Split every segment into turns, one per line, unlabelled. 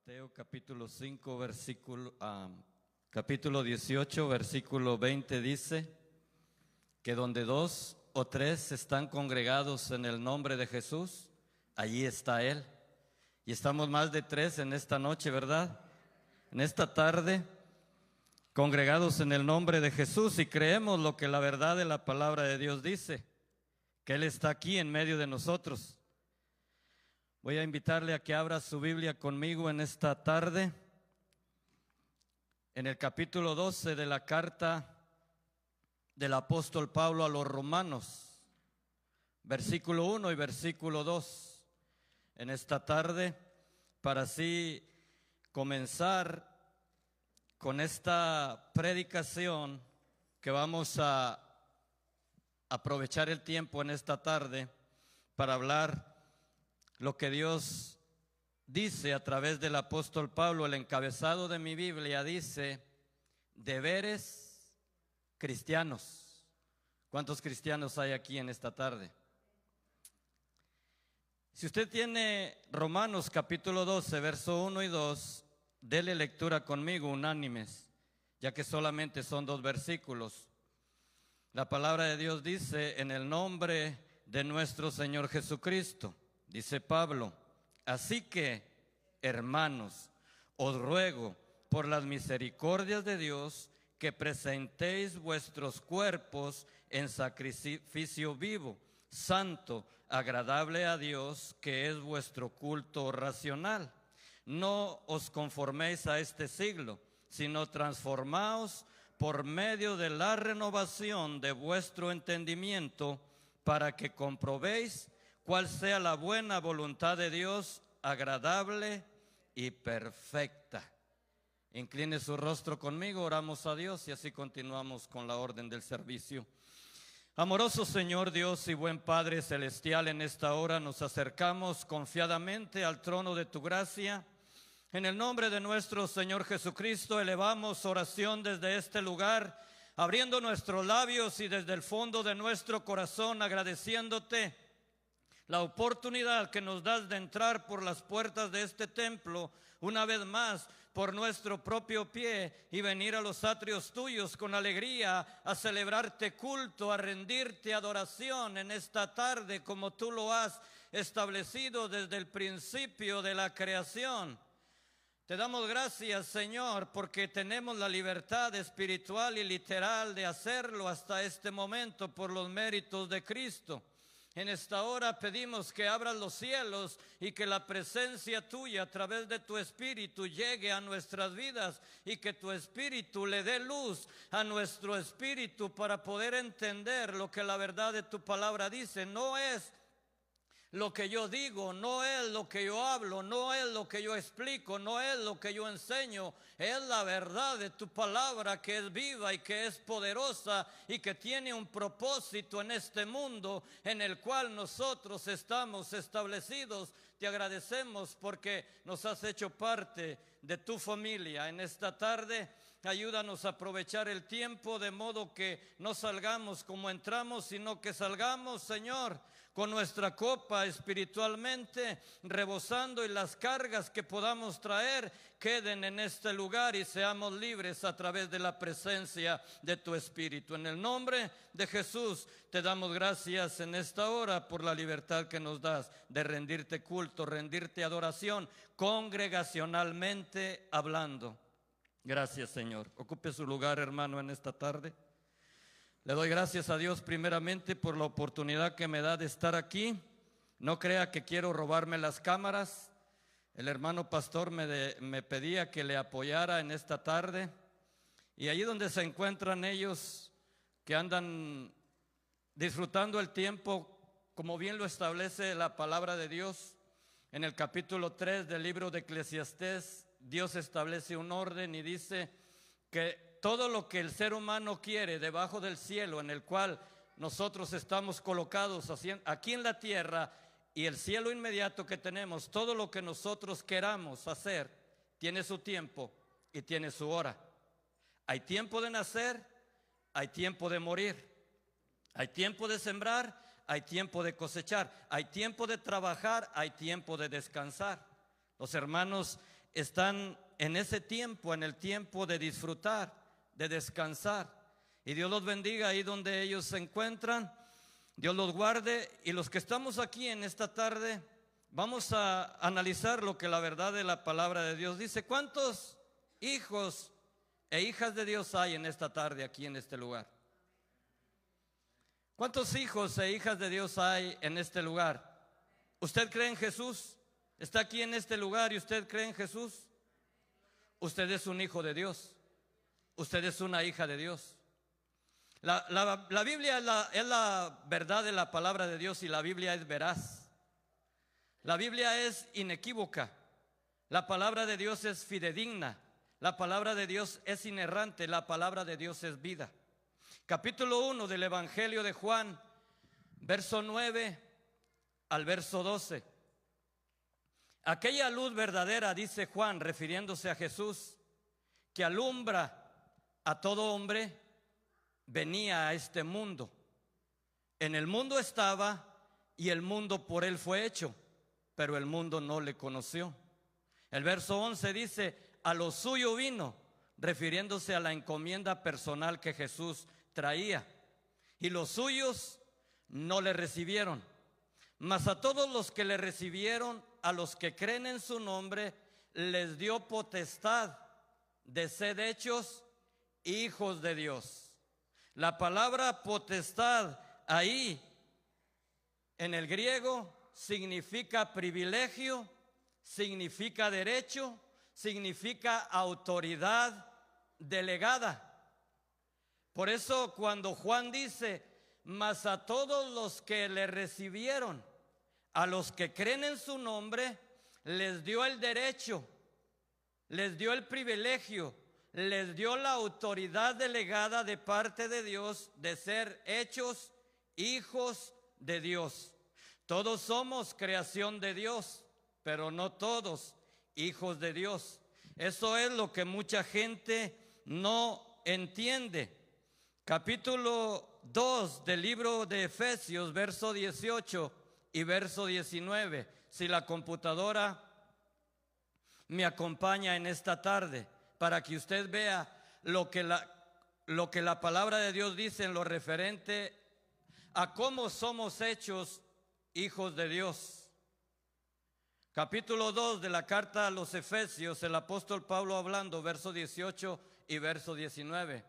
Mateo capítulo 5, capítulo 18, versículo 20 dice que donde dos o tres están congregados en el nombre de Jesús, allí está Él. Y estamos más de tres en esta noche, ¿verdad? En esta tarde, congregados en el nombre de Jesús, y creemos lo que la verdad de la palabra de Dios dice, que Él está aquí en medio de nosotros. Voy a invitarle a que abra su Biblia conmigo en esta tarde, en el capítulo 12 de la carta del apóstol Pablo a los Romanos, versículo 1 y versículo 2. En esta tarde, para así comenzar con esta predicación que vamos a aprovechar el tiempo en esta tarde para hablar lo que Dios dice a través del apóstol Pablo. El encabezado de mi Biblia dice: deberes cristianos. ¿Cuántos cristianos hay aquí en esta tarde? Si usted tiene Romanos capítulo 12, verso 1 y 2, dele lectura conmigo unánimes, ya que solamente son 2 versículos. La palabra de Dios dice: en el nombre de nuestro Señor Jesucristo. Dice Pablo: así que, hermanos, os ruego por las misericordias de Dios que presentéis vuestros cuerpos en sacrificio vivo, santo, agradable a Dios, que es vuestro culto racional. No os conforméis a este siglo, sino transformaos por medio de la renovación de vuestro entendimiento, para que comprobéis cuál sea la buena voluntad de Dios, agradable y perfecta. Incline su rostro conmigo, oramos a Dios y así continuamos con la orden del servicio. Amoroso Señor Dios y buen Padre Celestial, en esta hora nos acercamos confiadamente al trono de tu gracia. En el nombre de nuestro Señor Jesucristo elevamos oración desde este lugar, abriendo nuestros labios y desde el fondo de nuestro corazón agradeciéndote la oportunidad que nos das de entrar por las puertas de este templo una vez más por nuestro propio pie y venir a los atrios tuyos con alegría a celebrarte culto, a rendirte adoración en esta tarde como tú lo has establecido desde el principio de la creación. Te damos gracias, Señor, porque tenemos la libertad espiritual y literal de hacerlo hasta este momento por los méritos de Cristo. En esta hora pedimos que abras los cielos y que la presencia tuya a través de tu Espíritu llegue a nuestras vidas y que tu Espíritu le dé luz a nuestro espíritu para poder entender lo que la verdad de tu palabra dice. No es lo que yo digo, no es lo que yo hablo, no es lo que yo explico, no es lo que yo enseño, es la verdad de tu palabra que es viva y que es poderosa y que tiene un propósito en este mundo en el cual nosotros estamos establecidos. Te agradecemos porque nos has hecho parte de tu familia. En esta tarde ayúdanos a aprovechar el tiempo de modo que no salgamos como entramos, sino que salgamos, Señor, con nuestra copa espiritualmente rebosando, y las cargas que podamos traer queden en este lugar y seamos libres a través de la presencia de tu Espíritu. En el nombre de Jesús te damos gracias en esta hora por la libertad que nos das de rendirte culto, rendirte adoración, congregacionalmente hablando. Gracias, Señor. Ocupe su lugar, hermano, en esta tarde. Le doy gracias a Dios primeramente por la oportunidad que me da de estar aquí. No crea que quiero robarme las cámaras. El hermano pastor me pedía que le apoyara en esta tarde. Y allí donde se encuentran ellos que andan disfrutando el tiempo, como bien lo establece la palabra de Dios, en el capítulo 3 del libro de Eclesiastés, Dios establece un orden y dice que todo lo que el ser humano quiere debajo del cielo en el cual nosotros estamos colocados aquí en la tierra, y el cielo inmediato que tenemos, todo lo que nosotros queramos hacer tiene su tiempo y tiene su hora. Hay tiempo de nacer, hay tiempo de morir, hay tiempo de sembrar, hay tiempo de cosechar, hay tiempo de trabajar, hay tiempo de descansar. Los hermanos están en ese tiempo, en el tiempo de disfrutar, de descansar. Y Dios los bendiga ahí donde ellos se encuentran. Dios los guarde. Y los que estamos aquí en esta tarde, vamos a analizar lo que la verdad de la palabra de Dios dice. ¿Cuántos hijos e hijas de Dios hay en esta tarde aquí en este lugar? ¿Cuántos hijos e hijas de Dios hay en este lugar? ¿Usted cree en Jesús? ¿Está aquí en este lugar y usted cree en Jesús? Usted es un hijo de Dios. Usted es una hija de Dios. La Biblia es la verdad de la palabra de Dios, y la Biblia es veraz. La Biblia es inequívoca. La palabra de Dios es fidedigna. La palabra de Dios es inerrante. La palabra de Dios es vida. Capítulo 1 del Evangelio de Juan, verso 9 al verso 12. Aquella luz verdadera, dice Juan, refiriéndose a Jesús, que alumbra a todo hombre, venía a este mundo. En el mundo estaba, y el mundo por él fue hecho, pero el mundo no le conoció. El verso 11 dice: a lo suyo vino, refiriéndose a la encomienda personal que Jesús traía, y los suyos no le recibieron. Mas a todos los que le recibieron, a los que creen en su nombre, les dio potestad de ser hechos hijos de Dios. La palabra potestad ahí en el griego significa privilegio, significa derecho, significa autoridad delegada. Por eso cuando Juan dice: mas a todos los que le recibieron, a los que creen en su nombre, les dio el derecho, les dio el privilegio, les dio la autoridad delegada de parte de Dios de ser hechos hijos de Dios. Todos somos creación de Dios, pero no todos hijos de Dios. Eso es lo que mucha gente no entiende. Capítulo 2 del libro de Efesios, verso 18 y verso 19. Si la computadora me acompaña en esta tarde, para que usted vea lo que la palabra de Dios dice en lo referente a cómo somos hechos hijos de Dios. Capítulo 2 de la carta a los Efesios, el apóstol Pablo hablando, verso 18 y verso 19.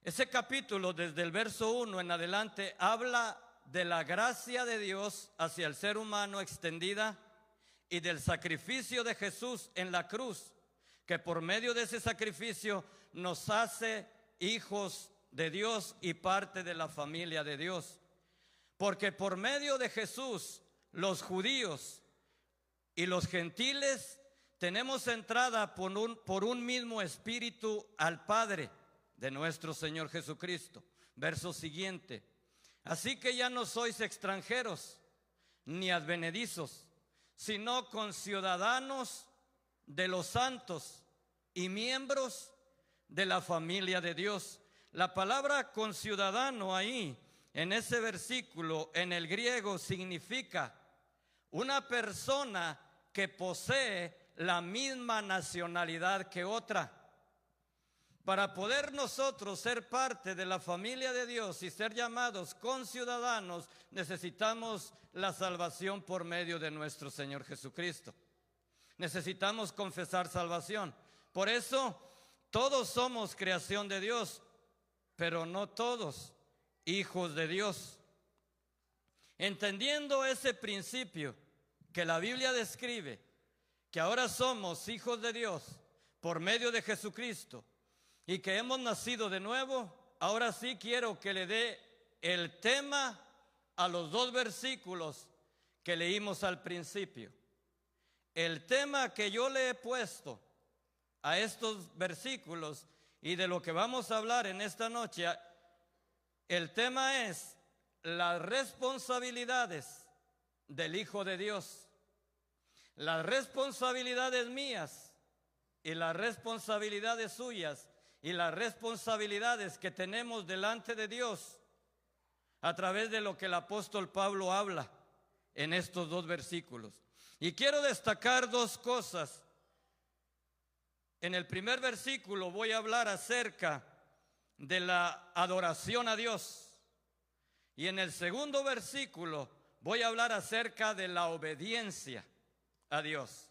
Ese capítulo, desde el verso 1 en adelante, habla de la gracia de Dios hacia el ser humano extendida y del sacrificio de Jesús en la cruz, que por medio de ese sacrificio nos hace hijos de Dios y parte de la familia de Dios. Porque por medio de Jesús, los judíos y los gentiles tenemos entrada por un mismo espíritu al Padre de nuestro Señor Jesucristo. Verso siguiente: así que ya no sois extranjeros ni advenedizos, sino conciudadanos de los santos y miembros de la familia de Dios. La palabra conciudadano ahí, en ese versículo, en el griego, significa una persona que posee la misma nacionalidad que otra. Para poder nosotros ser parte de la familia de Dios y ser llamados conciudadanos, necesitamos la salvación por medio de nuestro Señor Jesucristo. Necesitamos confesar salvación. Por eso todos somos creación de Dios, pero no todos hijos de Dios. Entendiendo ese principio que la Biblia describe, que ahora somos hijos de Dios por medio de Jesucristo y que hemos nacido de nuevo, ahora sí quiero que le dé el tema a los dos versículos que leímos al principio. El tema que yo le he puesto a estos versículos y de lo que vamos a hablar en esta noche, el tema es las responsabilidades del Hijo de Dios. Las responsabilidades mías y las responsabilidades suyas y las responsabilidades que tenemos delante de Dios a través de lo que el apóstol Pablo habla en estos dos versículos. Y quiero destacar dos cosas En el primer versículo voy a hablar acerca de la adoración a Dios. Y en el segundo versículo voy a hablar acerca de la obediencia a Dios.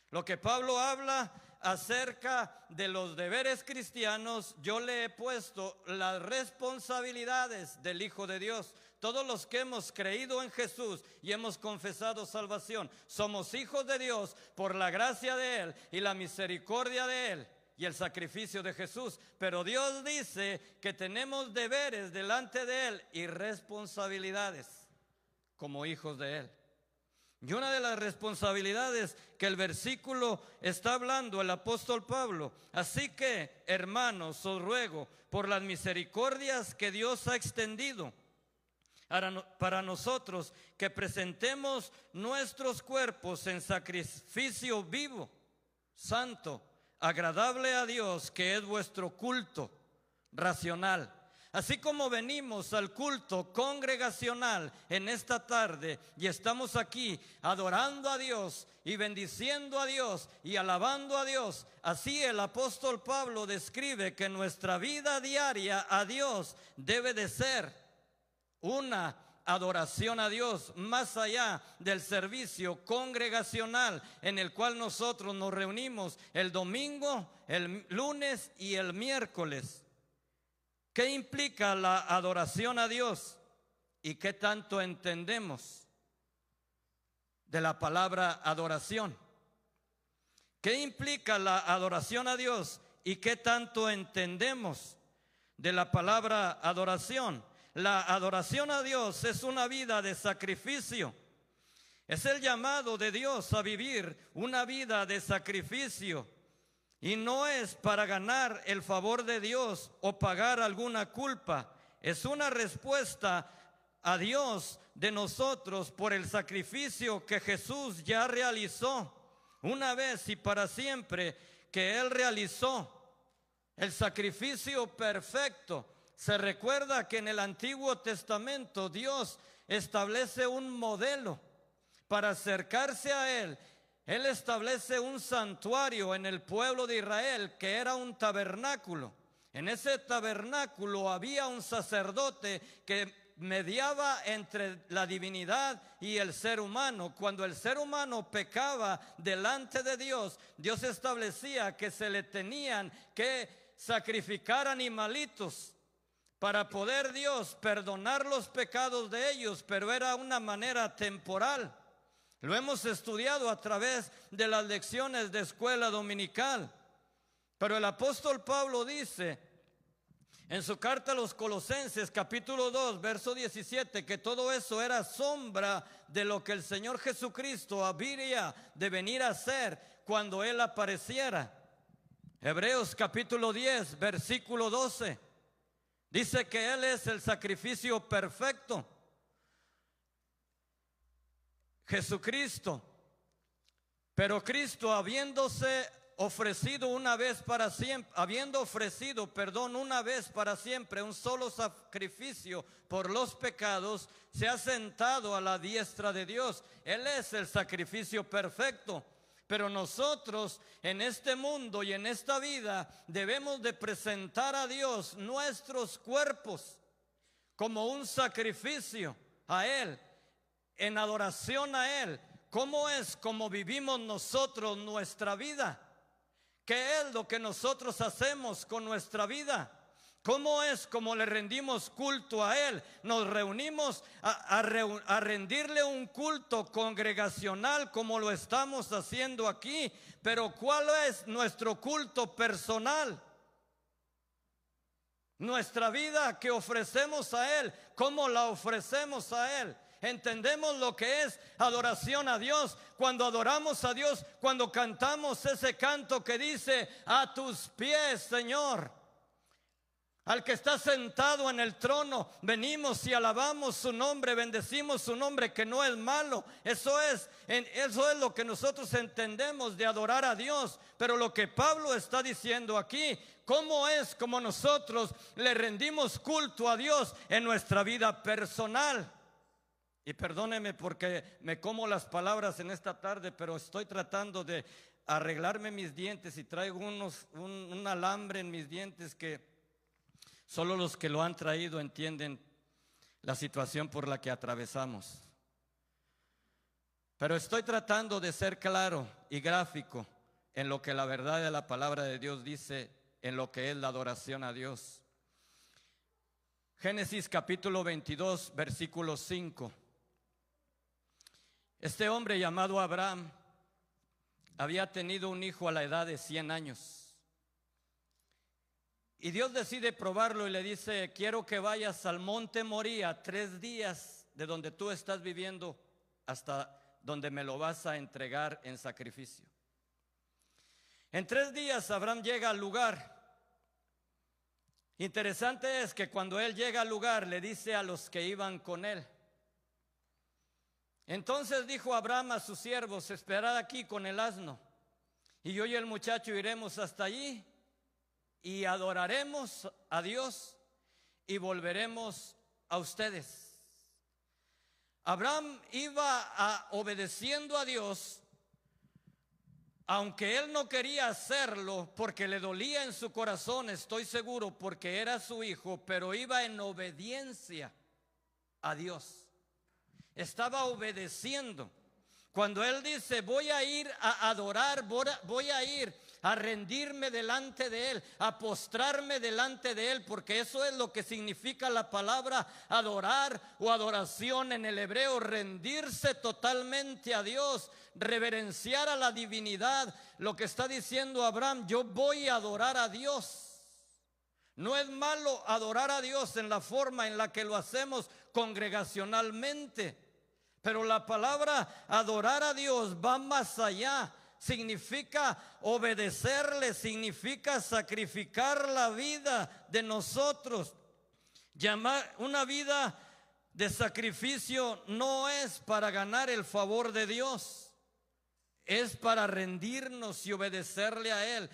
Lo que Pablo habla acerca de los deberes cristianos, yo le he puesto las responsabilidades del Hijo de Dios. Todos los que hemos creído en Jesús y hemos confesado salvación, somos hijos de Dios por la gracia de Él y la misericordia de Él y el sacrificio de Jesús. Pero Dios dice que tenemos deberes delante de Él y responsabilidades como hijos de Él. Y una de las responsabilidades que el versículo está hablando el apóstol Pablo: así que, hermanos, os ruego por las misericordias que Dios ha extendido para nosotros, que presentemos nuestros cuerpos en sacrificio vivo, santo, agradable a Dios, que es vuestro culto racional. Así como venimos al culto congregacional en esta tarde y estamos aquí adorando a Dios y bendiciendo a Dios y alabando a Dios, así el apóstol Pablo describe que nuestra vida diaria a Dios debe de ser una adoración a Dios, más allá del servicio congregacional en el cual nosotros nos reunimos el domingo, el lunes y el miércoles. ¿Qué implica la adoración a Dios y qué tanto entendemos de la palabra adoración? ¿Qué implica la adoración a Dios y qué tanto entendemos de la palabra adoración? La adoración a Dios es una vida de sacrificio. Es el llamado de Dios a vivir una vida de sacrificio. Y no es para ganar el favor de Dios o pagar alguna culpa. Es una respuesta a Dios de nosotros por el sacrificio que Jesús ya realizó una vez y para siempre, que Él realizó el sacrificio perfecto. Se recuerda que en el Antiguo Testamento Dios establece un modelo para acercarse a Él. Él establece un santuario en el pueblo de Israel que era un tabernáculo. En ese tabernáculo había un sacerdote que mediaba entre la divinidad y el ser humano. Cuando el ser humano pecaba delante de Dios, Dios establecía que se le tenían que sacrificar animalitos para poder Dios perdonar los pecados de ellos, pero era una manera temporal. Lo hemos estudiado a través de las lecciones de escuela dominical. Pero el apóstol Pablo dice en su carta a los Colosenses, capítulo 2, verso 17, que todo eso era sombra de lo que el Señor Jesucristo habría de venir a hacer cuando Él apareciera. Hebreos capítulo 10, versículo 12, dice que Él es el sacrificio perfecto. Jesucristo, pero Cristo habiéndose ofrecido una vez para siempre, una vez para siempre un solo sacrificio por los pecados, se ha sentado a la diestra de Dios. Él es el sacrificio perfecto. Pero nosotros en este mundo y en esta vida debemos de presentar a Dios nuestros cuerpos como un sacrificio a Él, en adoración a Él. ¿Cómo es como vivimos nosotros nuestra vida? ¿Qué es lo que nosotros hacemos con nuestra vida? ¿Cómo es como le rendimos culto a Él? Nos reunimos a rendirle un culto congregacional como lo estamos haciendo aquí. Pero ¿cuál es nuestro culto personal? Nuestra vida que ofrecemos a Él, ¿cómo la ofrecemos a Él? Entendemos lo que es adoración a Dios. Cuando adoramos a Dios, cuando cantamos ese canto que dice: a tus pies, Señor, al que está sentado en el trono, venimos y alabamos su nombre, bendecimos su nombre, que no es malo. Eso es lo que nosotros entendemos de adorar a Dios. Pero lo que Pablo está diciendo aquí, ¿cómo es como nosotros le rendimos culto a Dios en nuestra vida personal? Y perdóneme porque me como las palabras en esta tarde, pero estoy tratando de a arreglarme mis dientes y traigo un alambre en mis dientes que solo los que lo han traído entienden la situación por la que atravesamos. Pero estoy tratando de ser claro y gráfico en lo que la verdad de la palabra de Dios dice, en lo que es la adoración a Dios. Génesis capítulo 22, versículo 5. Este hombre llamado Abraham había tenido un hijo a la edad de 100 años. Y Dios decide probarlo y le dice: quiero que vayas al monte Moría 3 días de donde tú estás viviendo hasta donde me lo vas a entregar en sacrificio. En 3 días Abraham llega al lugar. Interesante es que cuando él llega al lugar le dice a los que iban con él: entonces dijo Abraham a sus siervos: esperad aquí con el asno, y yo y el muchacho iremos hasta allí y adoraremos a Dios y volveremos a ustedes. Abraham iba obedeciendo a Dios, aunque él no quería hacerlo porque le dolía en su corazón, estoy seguro, porque era su hijo, pero iba en obediencia a Dios. Estaba obedeciendo. Cuando él dice: voy a ir a adorar, voy a ir a rendirme delante de él, a postrarme delante de él, porque eso es lo que significa la palabra adorar o adoración en el hebreo: rendirse totalmente a Dios, reverenciar a la divinidad. Lo que está diciendo Abraham: yo voy a adorar a Dios. No es malo adorar a Dios en la forma en la que lo hacemos congregacionalmente, pero la palabra adorar a Dios va más allá. Significa obedecerle, significa sacrificar la vida de nosotros. Una vida de sacrificio no es para ganar el favor de Dios, es para rendirnos y obedecerle a Él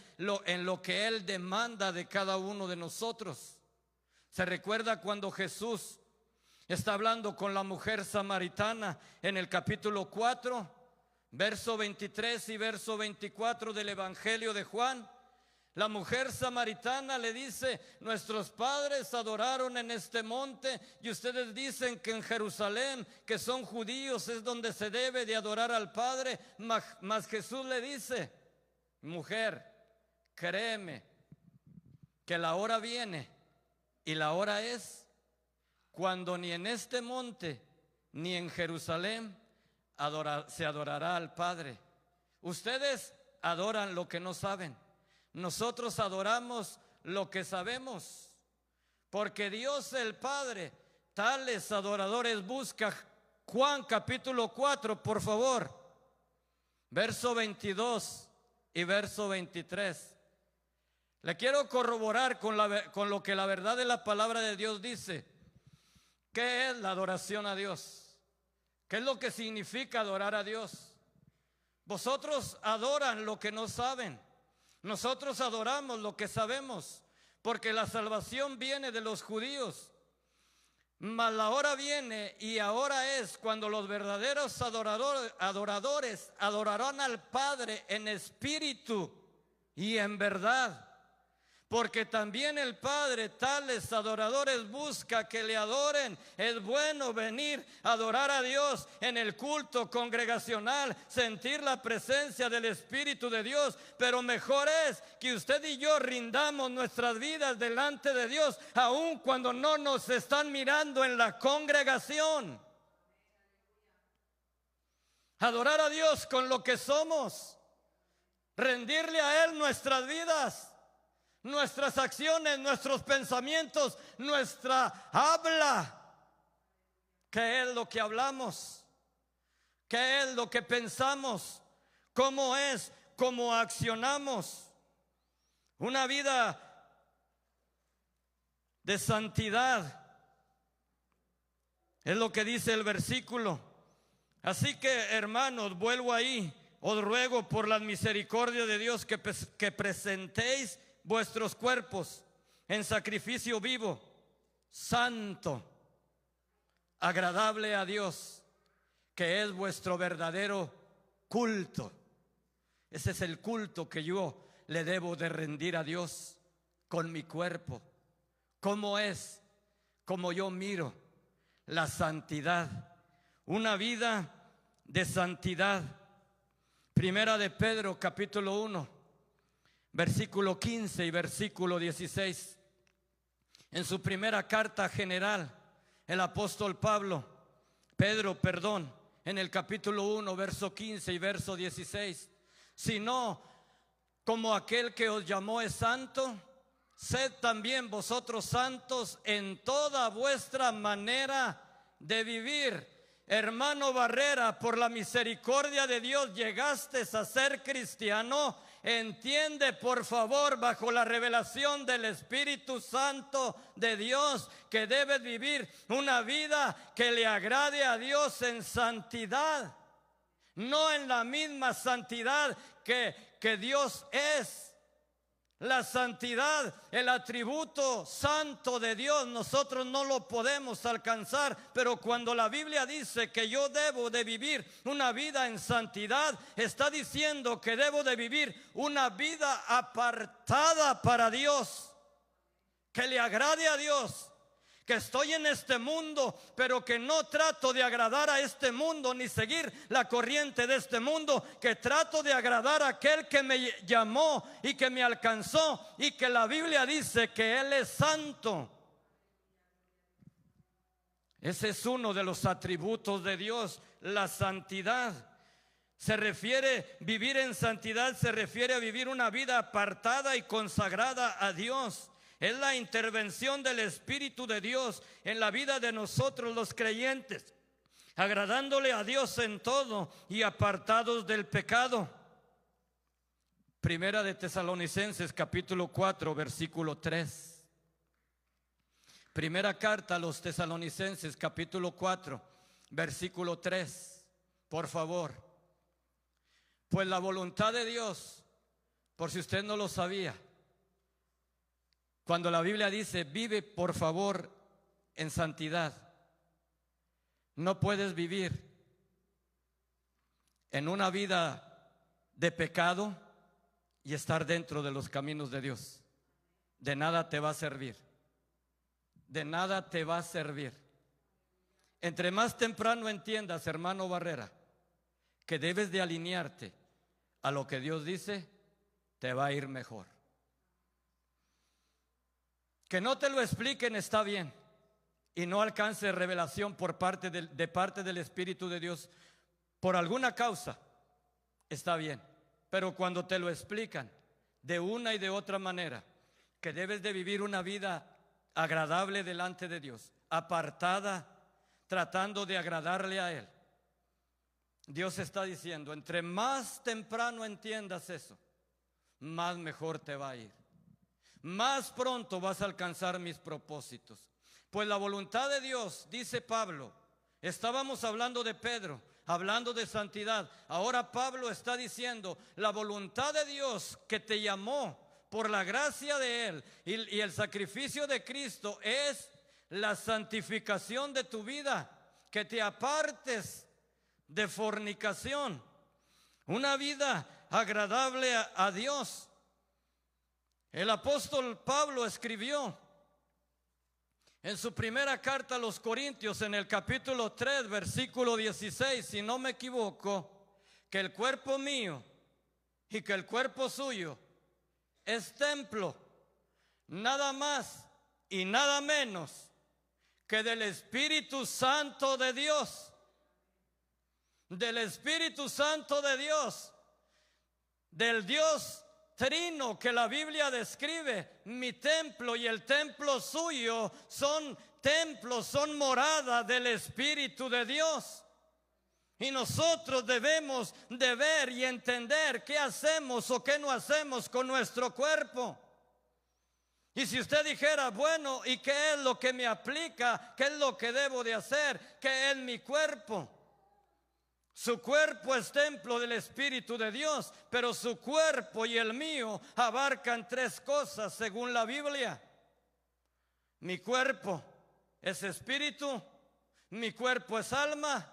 en lo que Él demanda de cada uno de nosotros. Se recuerda cuando Jesús está hablando con la mujer samaritana en el capítulo 4, verso 23 y verso 24 del Evangelio de Juan. La mujer samaritana le dice: nuestros padres adoraron en este monte y ustedes dicen que en Jerusalén, que son judíos, es donde se debe de adorar al Padre. Mas Jesús le dice: mujer, créeme que la hora viene y la hora es cuando ni en este monte ni en Jerusalén se adorará al Padre. Ustedes adoran lo que no saben. Nosotros adoramos lo que sabemos, porque Dios el Padre tales adoradores busca. Juan capítulo 4, por favor, verso 22 y verso 23. Le quiero corroborar con lo que la verdad de la palabra de Dios dice. ¿Qué es la adoración a Dios? ¿Qué es lo que significa adorar a Dios? Vosotros adoran lo que no saben. Nosotros adoramos lo que sabemos, porque la salvación viene de los judíos. Mas la hora viene y ahora es cuando los verdaderos adoradores adorarán al Padre en espíritu y en verdad. Porque también el Padre tales adoradores busca que le adoren. Es bueno venir a adorar a Dios en el culto congregacional, sentir la presencia del Espíritu de Dios, pero mejor es que usted y yo rindamos nuestras vidas delante de Dios, aun cuando no nos están mirando en la congregación. Adorar a Dios con lo que somos, rendirle a Él nuestras vidas, nuestras acciones, nuestros pensamientos, nuestra habla. ¿Qué es lo que hablamos? ¿Qué es lo que pensamos? ¿Cómo es? ¿Cómo accionamos? Una vida de santidad es lo que dice el versículo. Así que, hermanos, vuelvo ahí. Os ruego por la misericordia de Dios que presentéis vuestros cuerpos en sacrificio vivo, santo, agradable a Dios, que es vuestro verdadero culto. Ese es el culto que yo le debo de rendir a Dios con mi cuerpo. ¿Cómo es? Como yo miro la santidad, una vida de santidad. Primera de Pedro, capítulo 1, versículo 15 y versículo 16. En su primera carta general, el apóstol Pedro, en el capítulo 1, verso 15 y verso 16. Sino como aquel que os llamó es santo, sed también vosotros santos en toda vuestra manera de vivir. Hermano Barrera, por la misericordia de Dios llegaste a ser cristiano. Entiende, por favor, bajo la revelación del Espíritu Santo de Dios, que debes vivir una vida que le agrade a Dios en santidad, no en la misma santidad que Dios es. La santidad, el atributo santo de Dios, nosotros no lo podemos alcanzar, pero cuando la Biblia dice que yo debo de vivir una vida en santidad, está diciendo que debo de vivir una vida apartada para Dios, que le agrade a Dios. Que estoy en este mundo, pero que no trato de agradar a este mundo ni seguir la corriente de este mundo, que trato de agradar a aquel que me llamó y que me alcanzó, y que la Biblia dice que Él es santo. Ese es uno de los atributos de Dios, la santidad. Vivir en santidad se refiere a vivir una vida apartada y consagrada a Dios. Es la intervención del Espíritu de Dios en la vida de nosotros los creyentes, agradándole a Dios en todo y apartados del pecado. Primera de Tesalonicenses capítulo 4 versículo 3. Primera carta a los Tesalonicenses capítulo 4 versículo 3. Por favor. Pues la voluntad de Dios, por si usted no lo sabía, cuando la Biblia dice, vive por favor en santidad, no puedes vivir en una vida de pecado y estar dentro de los caminos de Dios. De nada te va a servir. De nada te va a servir. Entre más temprano entiendas, hermano Barrera, que debes de alinearte a lo que Dios dice, te va a ir mejor. Que no te lo expliquen está bien y no alcance revelación por parte del Espíritu de Dios por alguna causa, está bien. Pero cuando te lo explican de una y de otra manera, que debes de vivir una vida agradable delante de Dios, apartada, tratando de agradarle a Él, Dios está diciendo, entre más temprano entiendas eso, más mejor te va a ir. Más pronto vas a alcanzar mis propósitos. Pues la voluntad de Dios, dice Pablo, estábamos hablando de Pedro, hablando de santidad. Ahora Pablo está diciendo, la voluntad de Dios que te llamó por la gracia de Él y el sacrificio de Cristo es la santificación de tu vida, que te apartes de fornicación, una vida agradable a Dios. El apóstol Pablo escribió en su primera carta a los Corintios, en el capítulo 3, versículo 16, si no me equivoco, que el cuerpo mío y que el cuerpo suyo es templo, nada más y nada menos que del Espíritu Santo de Dios. Del Espíritu Santo de Dios, del Dios Trino que la Biblia describe. Mi templo y el templo suyo son templos, son morada del Espíritu de Dios. Y nosotros debemos de ver y entender qué hacemos o qué no hacemos con nuestro cuerpo. Y si usted dijera, bueno, ¿y qué es lo que me aplica? ¿Qué es lo que debo de hacer? ¿Qué es mi cuerpo? Su cuerpo es templo del Espíritu de Dios, pero su cuerpo y el mío abarcan tres cosas según la Biblia. Mi cuerpo es espíritu, mi cuerpo es alma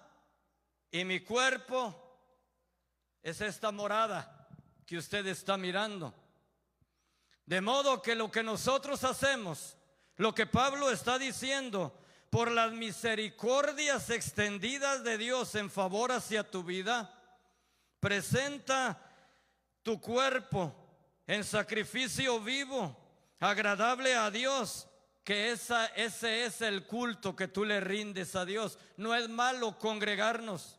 y mi cuerpo es esta morada que usted está mirando. De modo que lo que nosotros hacemos, lo que Pablo está diciendo, por las misericordias extendidas de Dios en favor hacia tu vida, presenta tu cuerpo en sacrificio vivo, agradable a Dios, que ese es el culto que tú le rindes a Dios. No es malo congregarnos,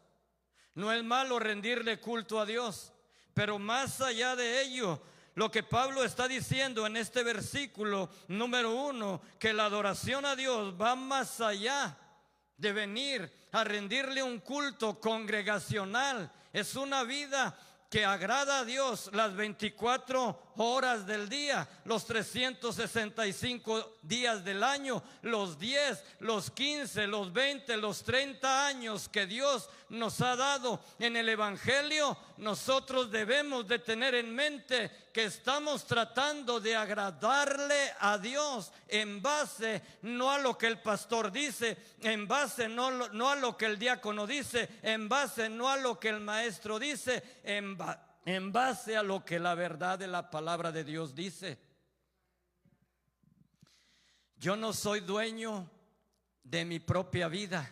no es malo rendirle culto a Dios, pero más allá de ello, lo que Pablo está diciendo en este versículo número 1, que la adoración a Dios va más allá de venir a rendirle un culto congregacional. Es una vida que agrada a Dios las 24 horas del día, los 365 días del año, los 10, los 15, los 20, los 30 años que Dios nos ha dado en el Evangelio. Nosotros debemos de tener en mente que estamos tratando de agradarle a Dios en base no a lo que el pastor dice, en base no a lo que el diácono dice, en base no a lo que el maestro dice, en base a lo que la verdad de la palabra de Dios dice. Yo no soy dueño de mi propia vida,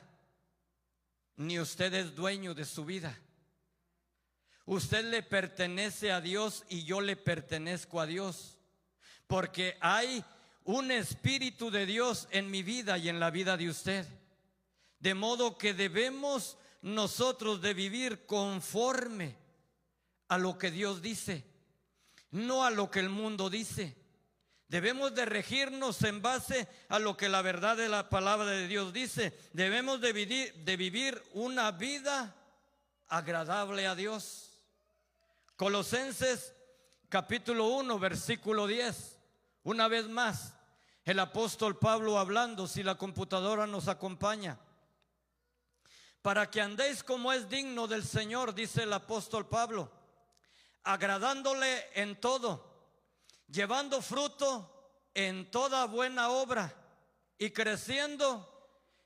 ni usted es dueño de su vida. Usted le pertenece a Dios y yo le pertenezco a Dios, porque hay un espíritu de Dios en mi vida y en la vida de usted. De modo que debemos nosotros de vivir conforme a lo que Dios dice, no a lo que el mundo dice. Debemos de regirnos en base a lo que la verdad de la palabra de Dios dice. Debemos de vivir una vida agradable a Dios. Colosenses capítulo 1 versículo 10. Una vez más, el apóstol Pablo hablando, si la computadora nos acompaña. Para que andéis como es digno del Señor, dice el apóstol Pablo, agradándole en todo, llevando fruto en toda buena obra y creciendo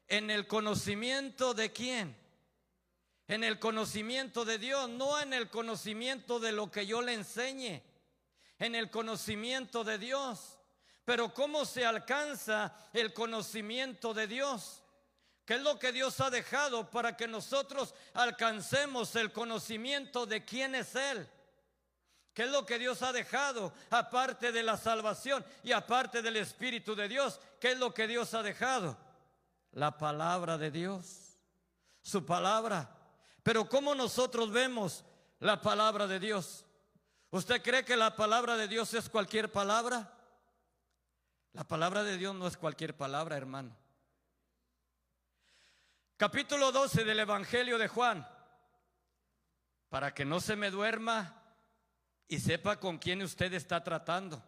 en el conocimiento de ¿quién? En el conocimiento de Dios, no en el conocimiento de lo que yo le enseñe, en el conocimiento de Dios. Pero ¿cómo se alcanza el conocimiento de Dios? ¿Qué es lo que Dios ha dejado para que nosotros alcancemos el conocimiento de quién es Él? ¿Qué es lo que Dios ha dejado aparte de la salvación y aparte del Espíritu de Dios? ¿Qué es lo que Dios ha dejado? La palabra de Dios, su palabra. Pero ¿cómo nosotros vemos la palabra de Dios? ¿Usted cree que la palabra de Dios es cualquier palabra? La palabra de Dios no es cualquier palabra, hermano. Capítulo 12 del Evangelio de Juan. Para que no se me duerma y sepa con quién usted está tratando.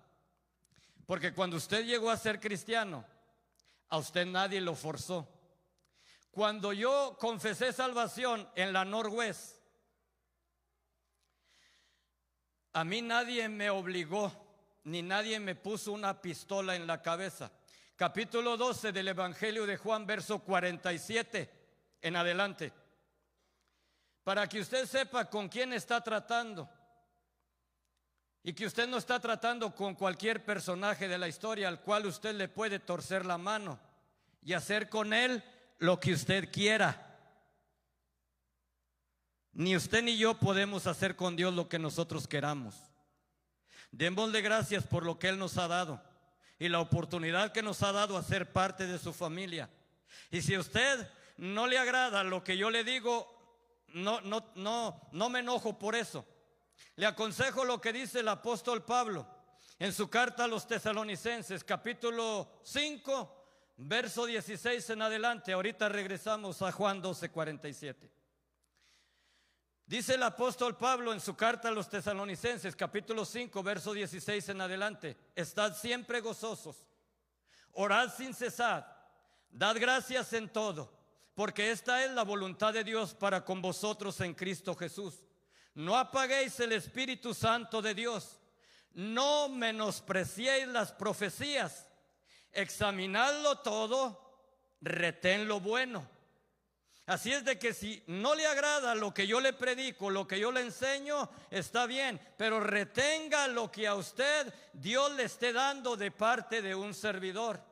Porque cuando usted llegó a ser cristiano, a usted nadie lo forzó. Cuando yo confesé salvación en la Northwest, a mí nadie me obligó, ni nadie me puso una pistola en la cabeza. Capítulo 12 del Evangelio de Juan, verso 47 en adelante. Para que usted sepa con quién está tratando. Y que usted no está tratando con cualquier personaje de la historia al cual usted le puede torcer la mano y hacer con él lo que usted quiera. Ni usted ni yo podemos hacer con Dios lo que nosotros queramos. Démosle gracias por lo que Él nos ha dado y la oportunidad que nos ha dado a ser parte de su familia. Y si a usted no le agrada lo que yo le digo, no me enojo por eso. Le aconsejo lo que dice el apóstol Pablo en su carta a los Tesalonicenses, capítulo 5, verso 16 en adelante. Ahorita regresamos a Juan 12:47. Dice el apóstol Pablo en su carta a los Tesalonicenses, capítulo 5, verso 16 en adelante: estad siempre gozosos, orad sin cesar, dad gracias en todo, porque esta es la voluntad de Dios para con vosotros en Cristo Jesús. No apaguéis el Espíritu Santo de Dios, no menospreciéis las profecías, examinadlo todo, retén lo bueno, Así es de que si no le agrada lo que yo le predico, lo que yo le enseño, está bien, pero retenga lo que a usted Dios le esté dando de parte de un servidor.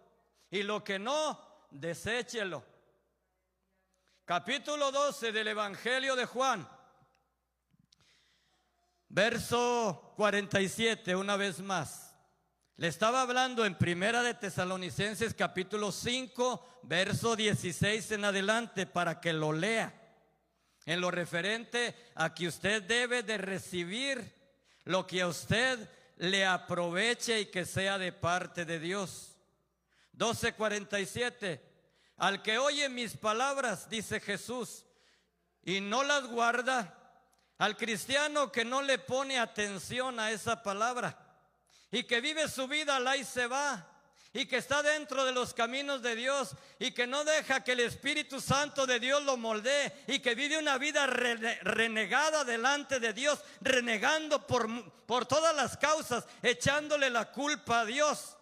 Y lo que no, deséchelo. Capítulo 12 del Evangelio de Juan, verso 47, una vez más. Le estaba hablando en Primera de Tesalonicenses capítulo 5, verso 16 en adelante, para que lo lea. En lo referente a que usted debe de recibir lo que a usted le aproveche y que sea de parte de Dios. 12:47. Al que oye mis palabras, dice Jesús, y no las guarda, al cristiano que no le pone atención a esa palabra y que vive su vida al ahí se va, y que está dentro de los caminos de Dios y que no deja que el Espíritu Santo de Dios lo moldee, y que vive una vida renegada delante de Dios, renegando por todas las causas, echándole la culpa a Dios,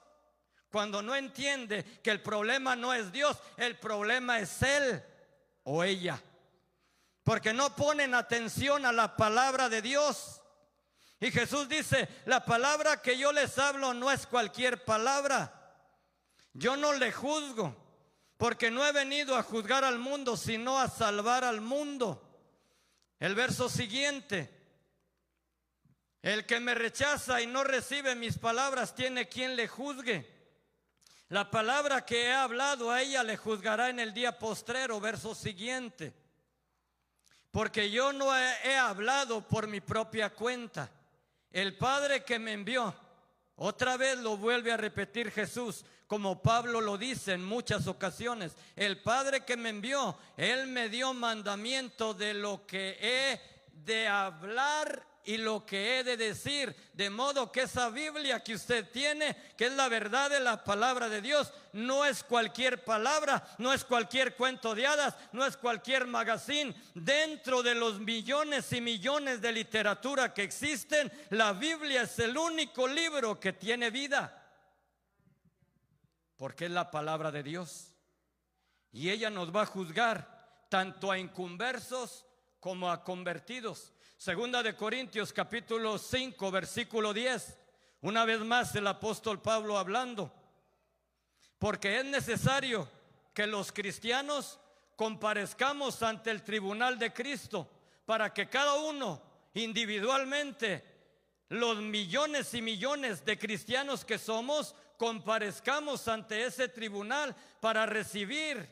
cuando no entiende que el problema no es Dios, el problema es él o ella, porque no ponen atención a la palabra de Dios. Y Jesús dice, la palabra que yo les hablo no es cualquier palabra. Yo no le juzgo, porque no he venido a juzgar al mundo, sino a salvar al mundo. El verso siguiente: el que me rechaza y no recibe mis palabras tiene quien le juzgue. La palabra que he hablado a ella le juzgará en el día postrero. Verso siguiente: porque yo no he hablado por mi propia cuenta. El Padre que me envió, otra vez lo vuelve a repetir Jesús, como Pablo lo dice en muchas ocasiones. El Padre que me envió, Él me dio mandamiento de lo que he de hablar y lo que he de decir. De modo que esa Biblia que usted tiene, que es la verdad de la palabra de Dios, no es cualquier palabra, no es cualquier cuento de hadas, no es cualquier magazine. Dentro de los millones y millones de literatura que existen, la Biblia es el único libro que tiene vida, porque es la palabra de Dios. Y ella nos va a juzgar tanto a inconversos como a convertidos. Segunda de Corintios capítulo 5 versículo 10. Una vez más el apóstol Pablo hablando. Porque es necesario que los cristianos comparezcamos ante el tribunal de Cristo, para que cada uno individualmente, los millones y millones de cristianos que somos, comparezcamos ante ese tribunal para recibir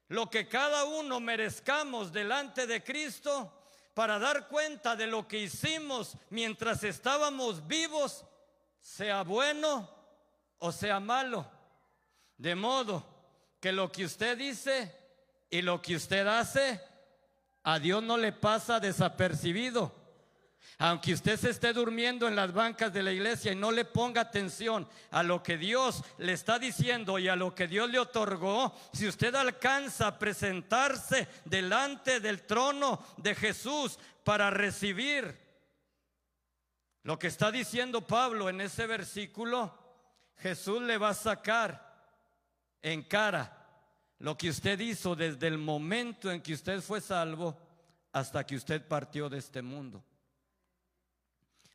lo que cada uno merezcamos delante de Cristo, para dar cuenta de lo que hicimos mientras estábamos vivos, sea bueno o sea malo. De modo que lo que usted dice y lo que usted hace, a Dios no le pasa desapercibido. Aunque usted se esté durmiendo en las bancas de la iglesia y no le ponga atención a lo que Dios le está diciendo y a lo que Dios le otorgó, si usted alcanza a presentarse delante del trono de Jesús para recibir lo que está diciendo Pablo en ese versículo, Jesús le va a sacar en cara lo que usted hizo desde el momento en que usted fue salvo hasta que usted partió de este mundo.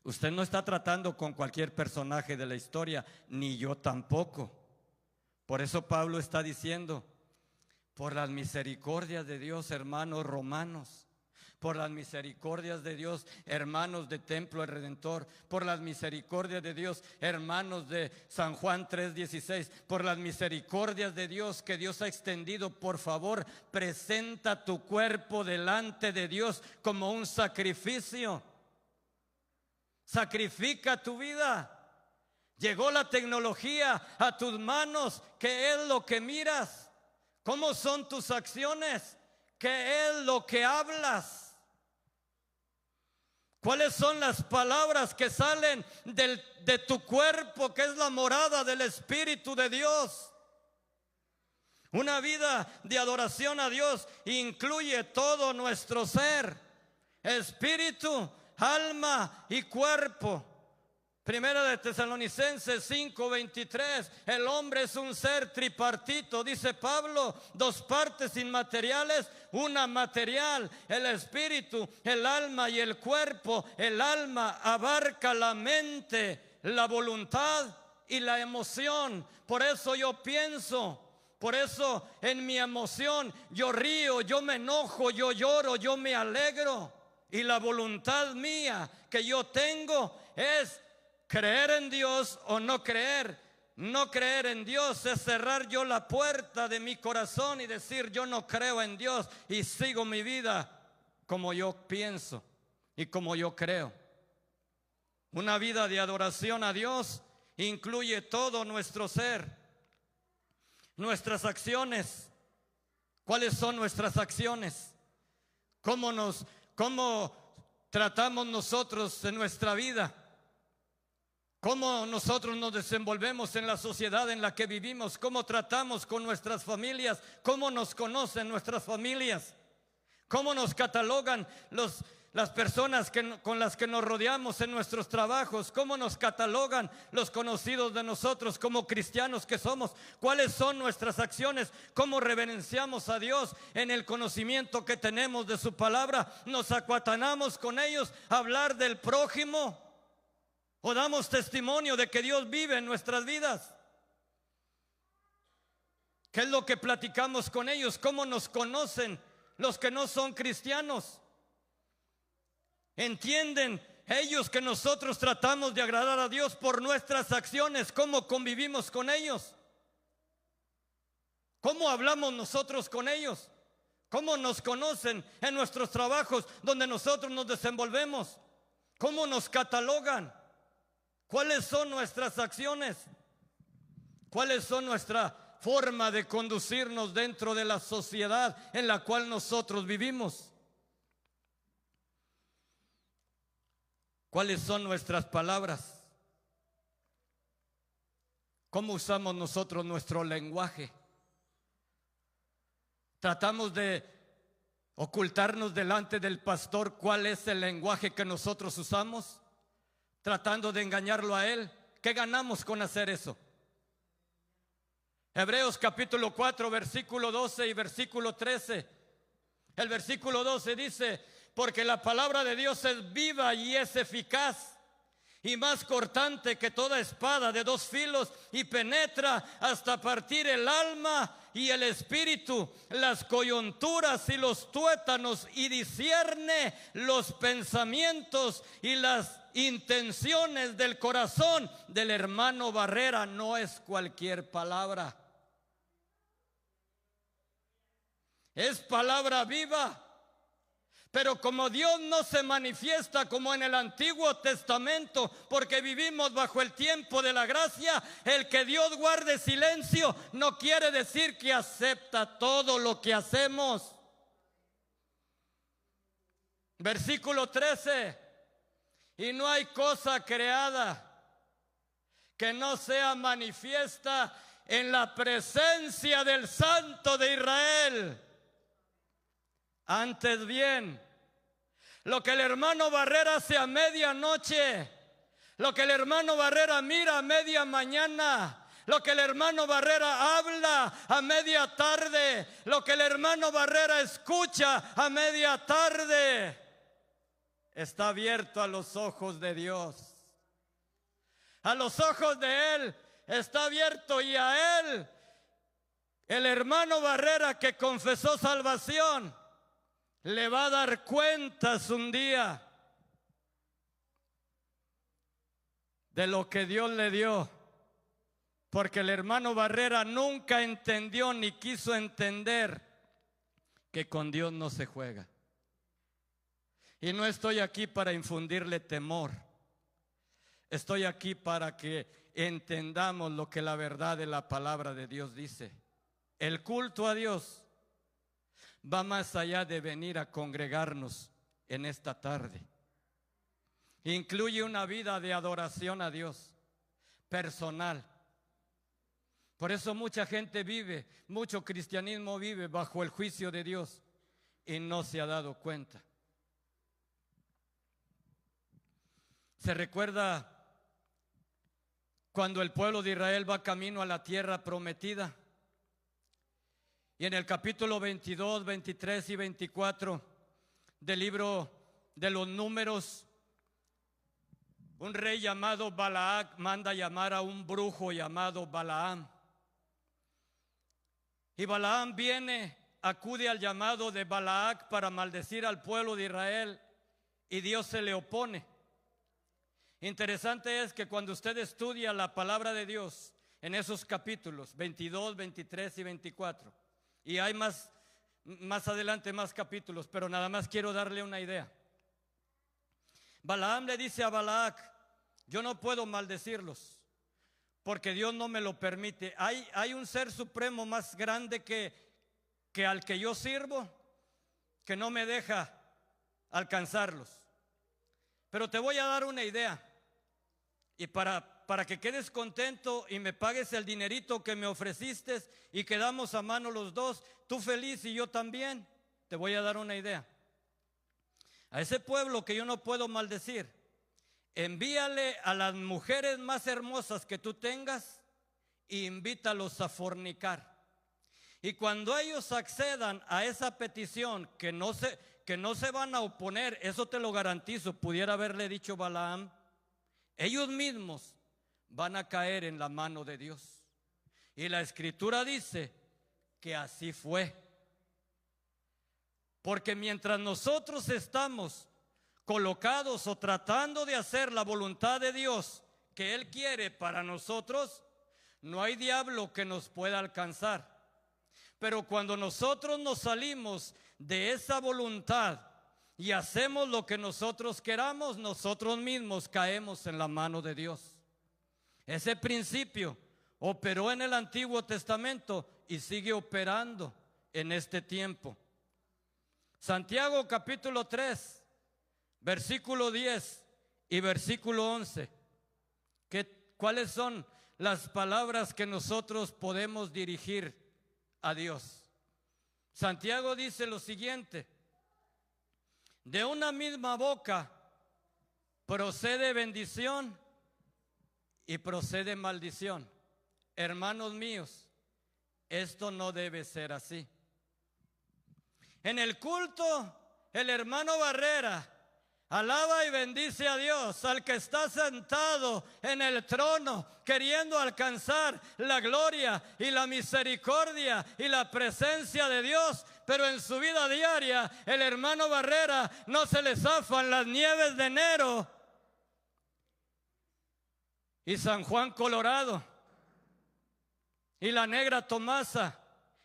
Usted no está tratando con cualquier personaje de la historia, ni yo tampoco. Por eso Pablo está diciendo, por las misericordias de Dios, hermanos romanos, por las misericordias de Dios, hermanos de Templo el Redentor, por las misericordias de Dios, hermanos de San Juan 3:16, por las misericordias de Dios que Dios ha extendido, por favor, presenta tu cuerpo delante de Dios como un sacrificio. Sacrifica tu vida. Llegó la tecnología a tus manos. ¿Qué es lo que miras? ¿Cómo son tus acciones? ¿Qué es lo que hablas? ¿Cuáles son las palabras que salen de tu cuerpo, que es la morada del Espíritu de Dios? Una vida de adoración a Dios incluye todo nuestro ser, espíritu, alma y cuerpo. Primera de Tesalonicenses 5:23, el hombre es un ser tripartito, dice Pablo, dos partes inmateriales, una material, el espíritu, el alma y el cuerpo. El alma abarca la mente, la voluntad y la emoción. Por eso yo pienso, por eso en mi emoción yo río, yo me enojo, yo lloro, yo me alegro. Y la voluntad mía que yo tengo es creer en Dios o no creer. No creer en Dios es cerrar yo la puerta de mi corazón y decir yo no creo en Dios y sigo mi vida como yo pienso y como yo creo. Una vida de adoración a Dios incluye todo nuestro ser, nuestras acciones. ¿Cuáles son nuestras acciones? ¿Cómo tratamos nosotros en nuestra vida? ¿Cómo nosotros nos desenvolvemos en la sociedad en la que vivimos? ¿Cómo tratamos con nuestras familias? ¿Cómo nos conocen nuestras familias? ¿Cómo nos catalogan las personas con las que nos rodeamos en nuestros trabajos? ¿Cómo nos catalogan los conocidos de nosotros como cristianos que somos? ¿Cuáles son nuestras acciones? ¿Cómo reverenciamos a Dios en el conocimiento que tenemos de su palabra? ¿Nos acuatanamos con ellos a hablar del prójimo? ¿O damos testimonio de que Dios vive en nuestras vidas? ¿Qué es lo que platicamos con ellos? ¿Cómo nos conocen los que no son cristianos? ¿Entienden ellos que nosotros tratamos de agradar a Dios por nuestras acciones? ¿Cómo convivimos con ellos? ¿Cómo hablamos nosotros con ellos? ¿Cómo nos conocen en nuestros trabajos donde nosotros nos desenvolvemos? ¿Cómo nos catalogan? ¿Cuáles son nuestras acciones? ¿Cuáles son nuestra forma de conducirnos dentro de la sociedad en la cual nosotros vivimos? ¿Cuáles son nuestras palabras? ¿Cómo usamos nosotros nuestro lenguaje? ¿Tratamos de ocultarnos delante del pastor cuál es el lenguaje que nosotros usamos? Tratando de engañarlo a él. ¿Qué ganamos con hacer eso? Hebreos capítulo 4 versículo 12 y versículo 13. El versículo 12 dice: porque la palabra de Dios es viva y es eficaz y más cortante que toda espada de dos filos, y penetra hasta partir el alma y el espíritu, las coyunturas y los tuétanos, y discierne los pensamientos y las intenciones del corazón. Del hermano Barrera no es cualquier palabra, es palabra viva. Pero como Dios no se manifiesta como en el Antiguo Testamento, porque vivimos bajo el tiempo de la gracia, el que Dios guarde silencio no quiere decir que acepta todo lo que hacemos. Versículo 13: y no hay cosa creada que no sea manifiesta en la presencia del Santo de Israel. Antes bien, lo que el hermano Barrera hace a medianoche, lo que el hermano Barrera mira a media mañana, lo que el hermano Barrera habla a media tarde, lo que el hermano Barrera escucha a media tarde, está abierto a los ojos de Dios. A los ojos de Él está abierto, y a Él, el hermano Barrera que confesó salvación, le va a dar cuentas un día de lo que Dios le dio, porque el hermano Barrera nunca entendió ni quiso entender que con Dios no se juega. Y no estoy aquí para infundirle temor, estoy aquí para que entendamos lo que la verdad de la palabra de Dios dice. El culto a Dios va más allá de venir a congregarnos en esta tarde. Incluye una vida de adoración a Dios personal. Por eso mucha gente mucho cristianismo vive bajo el juicio de Dios y no se ha dado cuenta. Se recuerda cuando el pueblo de Israel va camino a la tierra prometida. Y en el capítulo 22, 23 y 24 del libro de los Números, un rey llamado Balac manda llamar a un brujo llamado Balaam. Y Balaam acude al llamado de Balac para maldecir al pueblo de Israel, y Dios se le opone. Interesante es que cuando usted estudia la palabra de Dios en esos capítulos 22, 23 y 24, y hay más adelante más capítulos, pero nada más quiero darle una idea. Balaam le dice a Balac: yo no puedo maldecirlos porque Dios no me lo permite. Hay un ser supremo más grande que al que yo sirvo, que no me deja alcanzarlos. Pero te voy a dar una idea, y para que quedes contento y me pagues el dinerito que me ofreciste y quedamos a mano los dos, tú feliz y yo también, te voy a dar una idea. A ese pueblo que yo no puedo maldecir, envíale a las mujeres más hermosas que tú tengas e invítalos a fornicar. Y cuando ellos accedan a esa petición, que no se van a oponer, eso te lo garantizo, pudiera haberle dicho Balaam, ellos mismos van a caer en la mano de Dios. Y la Escritura dice que así fue. Porque mientras nosotros estamos colocados o tratando de hacer la voluntad de Dios que Él quiere para nosotros, no hay diablo que nos pueda alcanzar. Pero cuando nosotros nos salimos de esa voluntad y hacemos lo que nosotros queramos, nosotros mismos caemos en la mano de Dios. Ese principio operó en el Antiguo Testamento y sigue operando en este tiempo. Santiago capítulo 3, versículo 10 y versículo 11. ¿Cuáles son las palabras que nosotros podemos dirigir a Dios? Santiago dice lo siguiente: de una misma boca procede bendición y procede maldición. Hermanos míos, esto no debe ser así. En el culto, el hermano Barrera alaba y bendice a Dios, al que está sentado en el trono, queriendo alcanzar la gloria y la misericordia y la presencia de Dios. Pero en su vida diaria, el hermano Barrera no se le zafan las nieves de enero y San Juan Colorado y la Negra Tomasa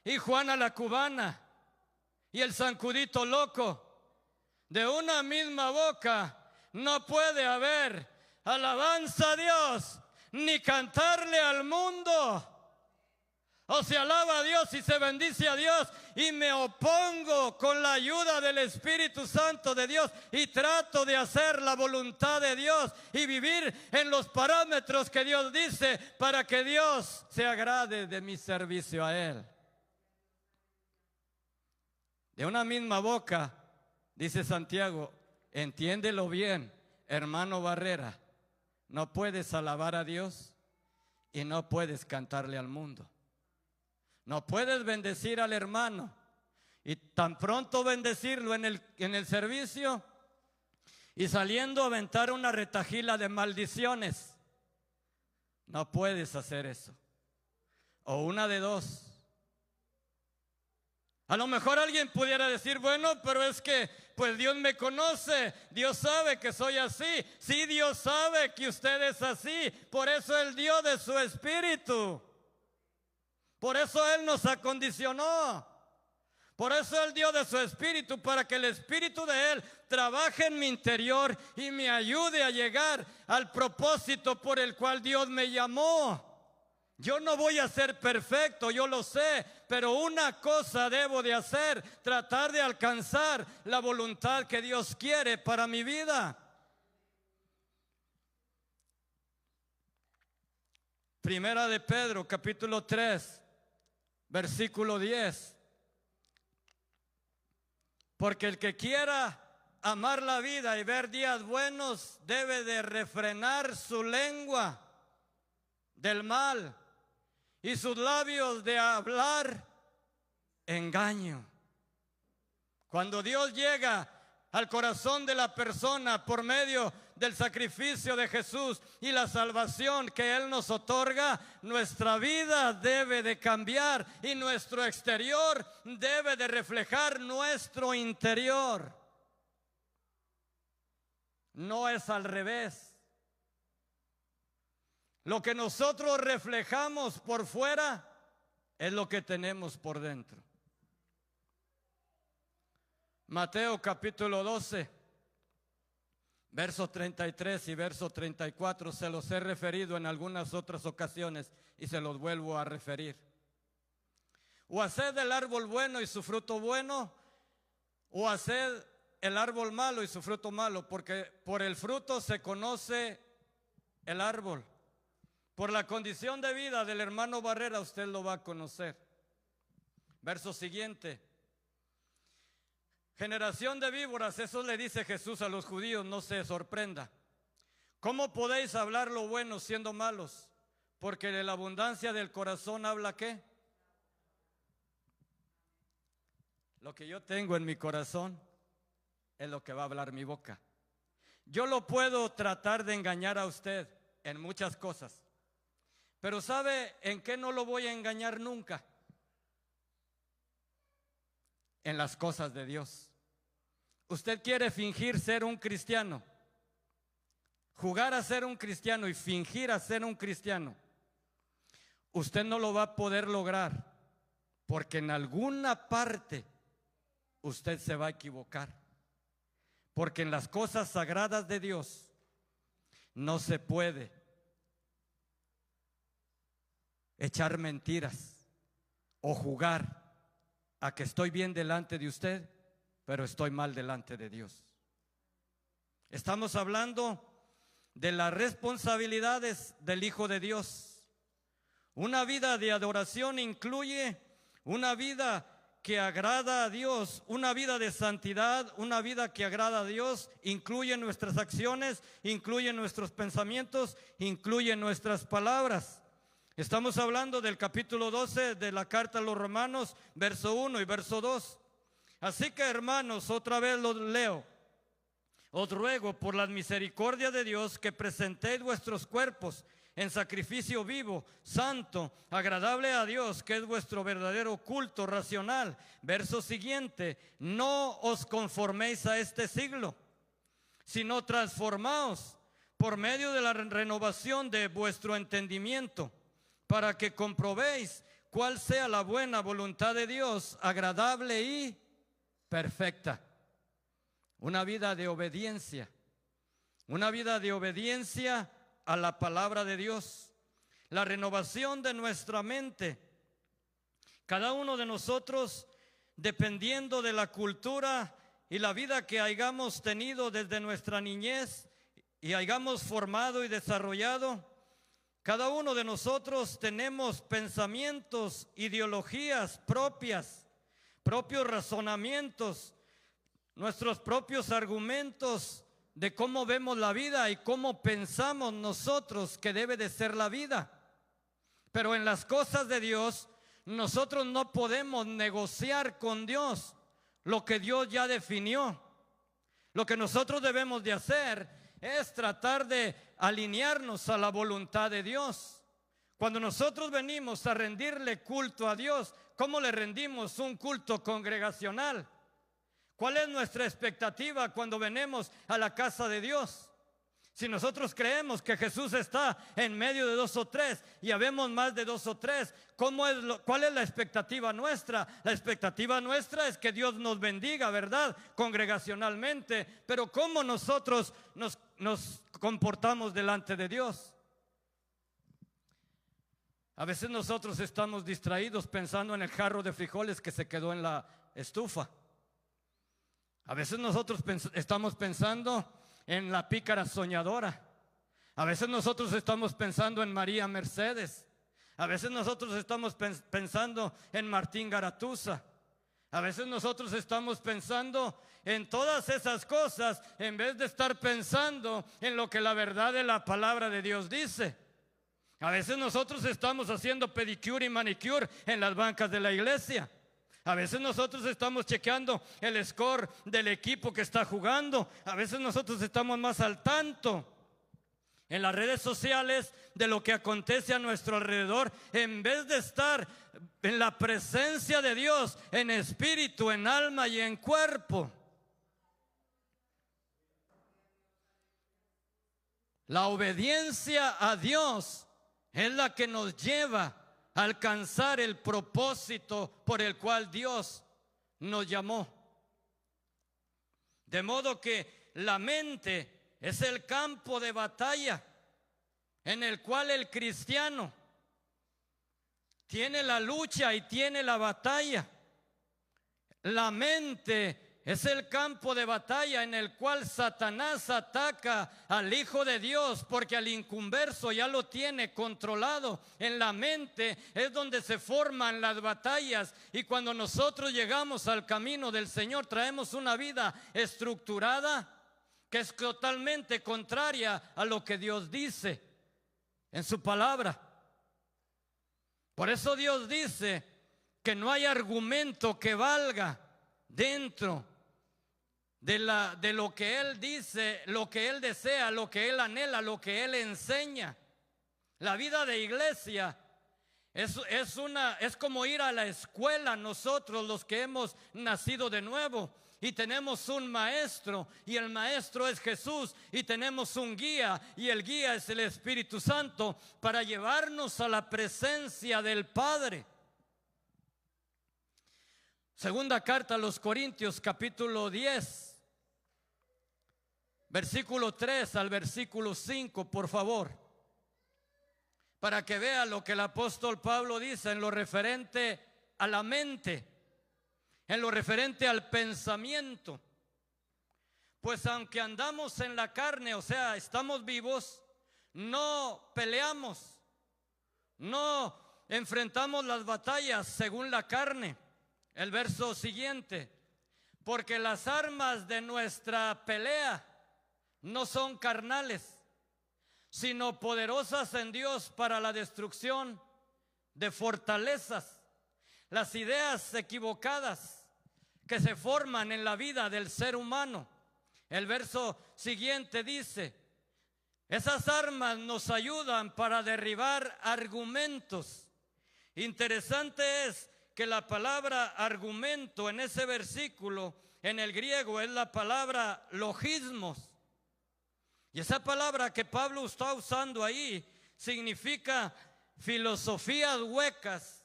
y Juana la Cubana y el Zancudito Loco. De una misma boca no puede haber alabanza a Dios ni cantarle al mundo. O se alaba a Dios y se bendice a Dios, y me opongo con la ayuda del Espíritu Santo de Dios y trato de hacer la voluntad de Dios y vivir en los parámetros que Dios dice para que Dios se agrade de mi servicio a Él. De una misma boca, dice Santiago, entiéndelo bien, hermano Barrera, no puedes alabar a Dios y no puedes cantarle al mundo. No puedes bendecir al hermano y tan pronto bendecirlo en el servicio y saliendo a aventar una retajila de maldiciones. No puedes hacer eso. O una de dos. A lo mejor alguien pudiera decir, bueno, pero es que pues Dios me conoce, Dios sabe que soy así. Sí, Dios sabe que usted es así, por eso Él dio de su espíritu. Por eso Él nos acondicionó. Por eso Él dio de su espíritu, para que el espíritu de Él trabaje en mi interior y me ayude a llegar al propósito por el cual Dios me llamó. Yo no voy a ser perfecto, yo lo sé, pero una cosa debo de hacer: tratar de alcanzar la voluntad que Dios quiere para mi vida. Primera de Pedro, capítulo 3, versículo 10. Porque el que quiera amar la vida y ver días buenos debe de refrenar su lengua del mal, y sus labios de hablar engaño. Cuando Dios llega al corazón de la persona por medio del sacrificio de Jesús y la salvación que Él nos otorga, nuestra vida debe de cambiar y nuestro exterior debe de reflejar nuestro interior. No es al revés. Lo que nosotros reflejamos por fuera es lo que tenemos por dentro. Mateo capítulo 12, verso 33 y verso 34, se los he referido en algunas otras ocasiones y se los vuelvo a referir. O haced el árbol bueno y su fruto bueno, o haced el árbol malo y su fruto malo, porque por el fruto se conoce el árbol. Por la condición de vida del hermano Barrera usted lo va a conocer. Verso siguiente. Generación de víboras, eso le dice Jesús a los judíos, no se sorprenda. ¿Cómo podéis hablar lo bueno siendo malos? Porque de la abundancia del corazón habla ¿qué? Lo que yo tengo en mi corazón es lo que va a hablar mi boca. Yo lo puedo tratar de engañar a usted en muchas cosas. Pero ¿sabe en qué no lo voy a engañar nunca? En las cosas de Dios. Usted quiere fingir ser un cristiano, jugar a ser un cristiano y fingir a ser un cristiano. Usted no lo va a poder lograr porque en alguna parte usted se va a equivocar. Porque en las cosas sagradas de Dios no se puede echar mentiras o jugar a que estoy bien delante de usted, pero estoy mal delante de Dios. Estamos hablando de las responsabilidades del Hijo de Dios. Una vida de adoración incluye una vida que agrada a Dios, una vida de santidad, una vida que agrada a Dios, incluye nuestras acciones, incluye nuestros pensamientos, incluye nuestras palabras. Estamos hablando del capítulo 12 de la carta a los Romanos, verso 1 y verso 2. Así que, hermanos, otra vez lo leo. Os ruego por la misericordia de Dios que presentéis vuestros cuerpos en sacrificio vivo, santo, agradable a Dios, que es vuestro verdadero culto racional. Verso siguiente: no os conforméis a este siglo, sino transformaos por medio de la renovación de vuestro entendimiento, para que comprobéis cuál sea la buena voluntad de Dios, agradable y perfecta. Una vida de obediencia, una vida de obediencia a la palabra de Dios, la renovación de nuestra mente. Cada uno de nosotros, dependiendo de la cultura y la vida que hayamos tenido desde nuestra niñez y hayamos formado y desarrollado, cada uno de nosotros tenemos pensamientos, ideologías propias, propios razonamientos, nuestros propios argumentos de cómo vemos la vida y cómo pensamos nosotros que debe de ser la vida. Pero en las cosas de Dios, nosotros no podemos negociar con Dios lo que Dios ya definió. Lo que nosotros debemos de hacer es tratar de alinearnos a la voluntad de Dios. Cuando nosotros venimos a rendirle culto a Dios, ¿cómo le rendimos un culto congregacional? ¿Cuál es nuestra expectativa cuando venimos a la casa de Dios? Si nosotros creemos que Jesús está en medio de dos o tres y habemos más de dos o tres, ¿cuál es la expectativa nuestra? La expectativa nuestra es que Dios nos bendiga, ¿verdad? Congregacionalmente. Pero ¿cómo nosotros nos comportamos delante de Dios? A veces nosotros estamos distraídos pensando en el jarro de frijoles que se quedó en la estufa. A veces nosotros estamos pensando en la pícara soñadora. A veces nosotros estamos pensando en María Mercedes. A veces nosotros estamos pensando en Martín Garatuza. A veces nosotros estamos pensando en todas esas cosas en vez de estar pensando en lo que la verdad de la palabra de Dios dice. A veces nosotros estamos haciendo pedicure y manicure en las bancas de la iglesia. A veces nosotros estamos chequeando el score del equipo que está jugando. A veces nosotros estamos más al tanto en las redes sociales de lo que acontece a nuestro alrededor, en vez de estar en la presencia de Dios, en espíritu, en alma y en cuerpo. La obediencia a Dios es la que nos lleva a alcanzar el propósito por el cual Dios nos llamó. De modo que la mente es el campo de batalla en el cual el cristiano tiene la lucha y tiene la batalla. La mente es el campo de batalla en el cual Satanás ataca al Hijo de Dios, porque al inconverso ya lo tiene controlado. En la mente es donde se forman las batallas, y cuando nosotros llegamos al camino del Señor traemos una vida estructurada que es totalmente contraria a lo que Dios dice en su palabra. Por eso Dios dice que no hay argumento que valga dentro de lo que Él dice, lo que Él desea, lo que Él anhela, lo que Él enseña. La vida de iglesia es como ir a la escuela. Nosotros, los que hemos nacido de nuevo, y tenemos un maestro, y el maestro es Jesús, y tenemos un guía, y el guía es el Espíritu Santo, para llevarnos a la presencia del Padre. Segunda carta a los Corintios, capítulo 10, versículo 3 al versículo 5, por favor, para que vea lo que el apóstol Pablo dice en lo referente a la mente, en lo referente al pensamiento. Pues aunque andamos en la carne, o sea, estamos vivos, no peleamos, no enfrentamos las batallas según la carne. El verso siguiente: porque las armas de nuestra pelea no son carnales, sino poderosas en Dios para la destrucción de fortalezas. Las ideas equivocadas que se forman en la vida del ser humano. El verso siguiente dice: esas armas nos ayudan para derribar argumentos. Interesante es que la palabra argumento en ese versículo en el griego es la palabra logismos. Y esa palabra que Pablo está usando ahí significa filosofías huecas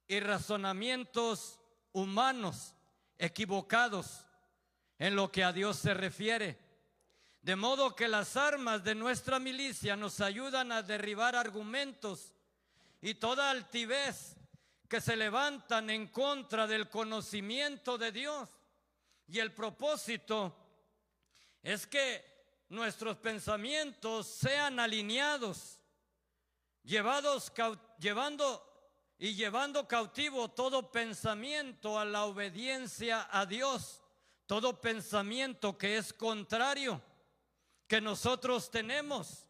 y razonamientos humanos equivocados en lo que a Dios se refiere. De modo que las armas de nuestra milicia nos ayudan a derribar argumentos y toda altivez que se levantan en contra del conocimiento de Dios. Y el propósito es que nuestros pensamientos sean alineados, llevando cautivo todo pensamiento a la obediencia a Dios, todo pensamiento que es contrario, que nosotros tenemos,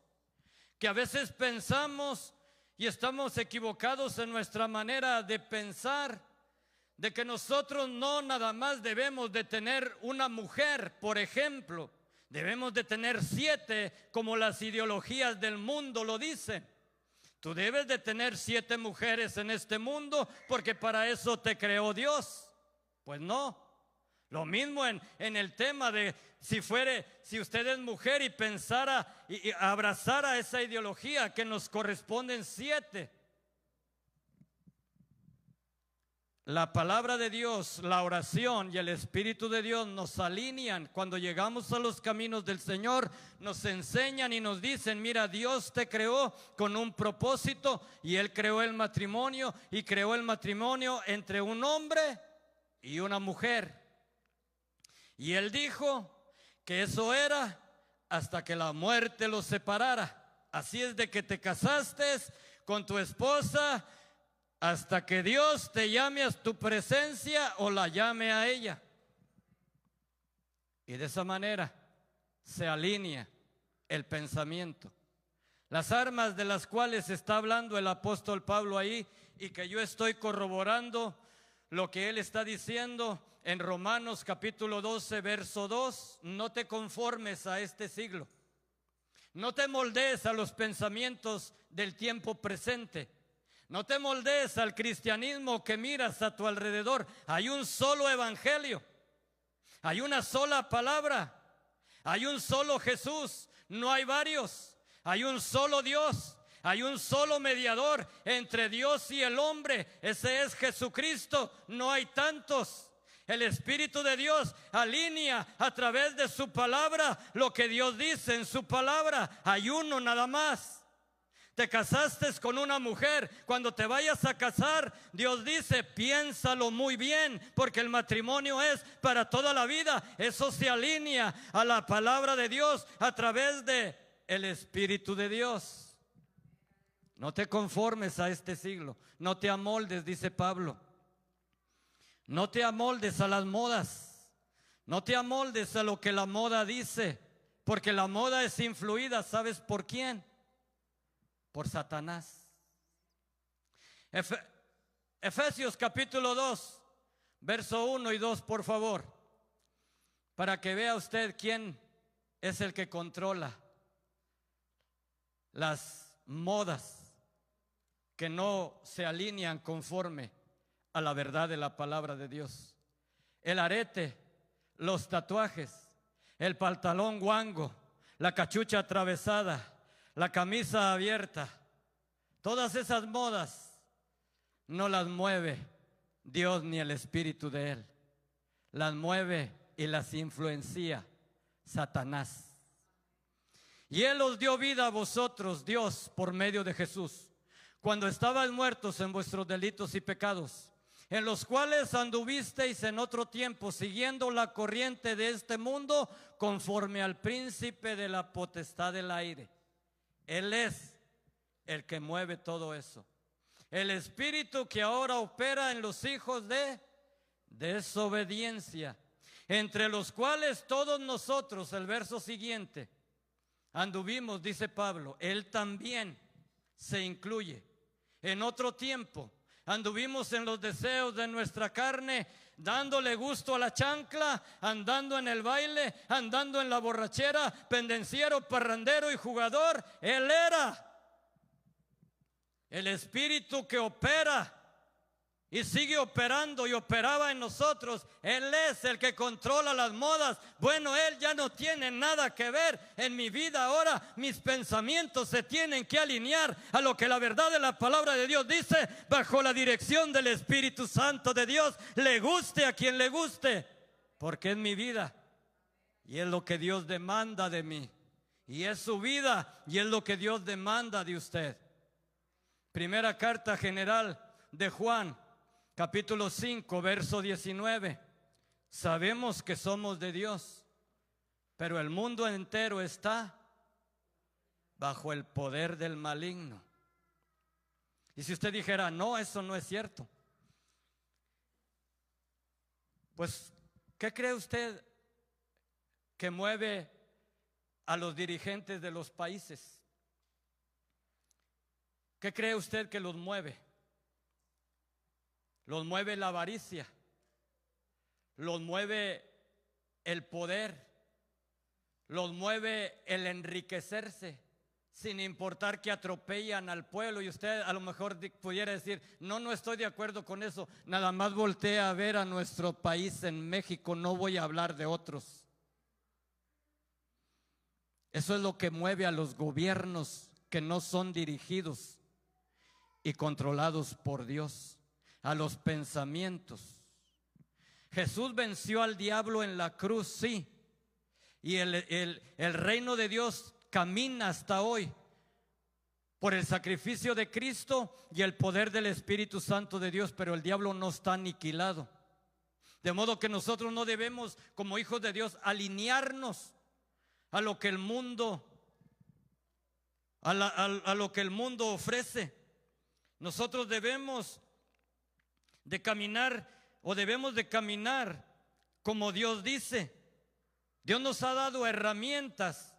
que a veces pensamos y estamos equivocados en nuestra manera de pensar, de que nosotros no nada más debemos de tener una mujer, por ejemplo, debemos de tener 7 como las ideologías del mundo lo dicen. Tú debes de tener 7 mujeres en este mundo porque para eso te creó Dios. Pues no. Lo mismo en el tema de si usted es mujer y pensara y abrazara esa ideología que nos corresponden 7. La palabra de Dios, la oración y el Espíritu de Dios nos alinean. Cuando llegamos a los caminos del Señor, nos enseñan y nos dicen: mira, Dios te creó con un propósito, y Él creó el matrimonio, y creó el matrimonio entre un hombre y una mujer. Y Él dijo que eso era hasta que la muerte los separara. Así es de que te casaste con tu esposa hasta que Dios te llame a tu presencia o la llame a ella. Y de esa manera se alinea el pensamiento. Las armas de las cuales está hablando el apóstol Pablo ahí, y que yo estoy corroborando lo que él está diciendo en Romanos capítulo 12, verso 2. No te conformes a este siglo. No te moldees a los pensamientos del tiempo presente. No te moldees al cristianismo que miras a tu alrededor. Hay un solo evangelio. Hay una sola palabra. Hay un solo Jesús. No hay varios. Hay un solo Dios. Hay un solo mediador entre Dios y el hombre. Ese es Jesucristo. No hay tantos. El Espíritu de Dios alinea a través de su palabra lo que Dios dice en su palabra. Hay uno nada más. Te casaste con una mujer. Cuando te vayas a casar, Dios dice, piénsalo muy bien, porque el matrimonio es para toda la vida. Eso se alinea a la palabra de Dios a través de el Espíritu de Dios. No te conformes a este siglo. No te amoldes, dice Pablo. No te amoldes a las modas. No te amoldes a lo que la moda dice, porque la moda es influida, ¿sabes por quién? Por Satanás. Efesios capítulo 2, verso 1 y 2, por favor, para que vea usted quién es el que controla las modas que no se alinean conforme a la verdad de la palabra de Dios. El arete, los tatuajes, el pantalón guango, la cachucha atravesada, la camisa abierta, todas esas modas no las mueve Dios ni el Espíritu de Él. Las mueve y las influencia Satanás. Y Él os dio vida a vosotros, Dios, por medio de Jesús, cuando estabais muertos en vuestros delitos y pecados, en los cuales anduvisteis en otro tiempo, siguiendo la corriente de este mundo, conforme al príncipe de la potestad del aire. Él es el que mueve todo eso. El espíritu que ahora opera en los hijos de desobediencia, entre los cuales todos nosotros, el verso siguiente, anduvimos, dice Pablo. Él también se incluye. En otro tiempo anduvimos en los deseos de nuestra carne, dándole gusto a la chancla, andando en el baile, andando en la borrachera, pendenciero, parrandero y jugador. Él era el espíritu que opera y sigue operando y operaba en nosotros. Él es el que controla las modas. Bueno, Él ya no tiene nada que ver en mi vida ahora. Mis pensamientos se tienen que alinear a lo que la verdad de la palabra de Dios dice, bajo la dirección del Espíritu Santo de Dios. Le guste a quien le guste, porque es mi vida y es lo que Dios demanda de mí, y es su vida y es lo que Dios demanda de usted. Primera carta general de Juan, capítulo 5, verso 19. Sabemos que somos de Dios, pero el mundo entero está bajo el poder del maligno. Y si usted dijera, no, eso no es cierto, pues, ¿qué cree usted que mueve a los dirigentes de los países? ¿Qué cree usted que los mueve? Los mueve la avaricia, los mueve el poder, los mueve el enriquecerse, sin importar que atropellan al pueblo. Y usted a lo mejor pudiera decir, no, no estoy de acuerdo con eso. Nada más voltea a ver a nuestro país en México, no voy a hablar de otros. Eso es lo que mueve a los gobiernos que no son dirigidos y controlados por Dios, a los pensamientos. Jesús venció al diablo en la cruz, sí, y el reino de Dios camina hasta hoy por el sacrificio de Cristo y el poder del Espíritu Santo de Dios, pero el diablo no está aniquilado. De modo que nosotros no debemos, como hijos de Dios, alinearnos a lo que el mundo, a lo que el mundo ofrece. Nosotros debemos de caminar, o debemos de caminar como Dios dice. Dios nos ha dado herramientas,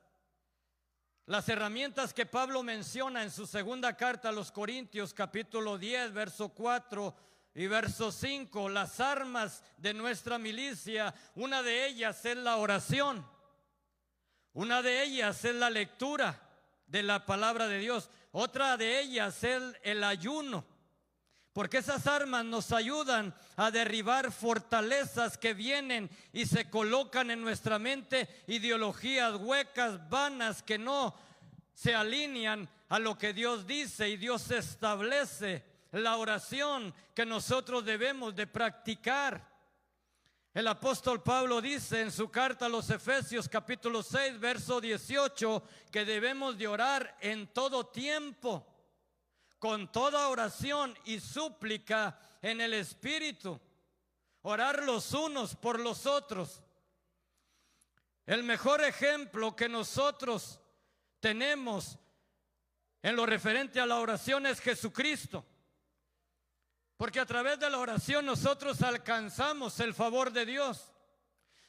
Las herramientas que Pablo menciona en su segunda carta a los Corintios, capítulo 10, verso 4 y verso 5, las armas de nuestra milicia, una de ellas es la oración, una de ellas es la lectura de la palabra de Dios, otra de ellas es el ayuno, porque esas armas nos ayudan a derribar fortalezas que vienen y se colocan en nuestra mente, ideologías huecas, vanas, que no se alinean a lo que Dios dice, y Dios establece la oración que nosotros debemos de practicar. El apóstol Pablo dice en su carta a los Efesios capítulo 6 verso 18 que debemos de orar en todo tiempo, con toda oración y súplica en el Espíritu, orar los unos por los otros. El mejor ejemplo que nosotros tenemos en lo referente a la oración es Jesucristo, porque a través de la oración nosotros alcanzamos el favor de Dios.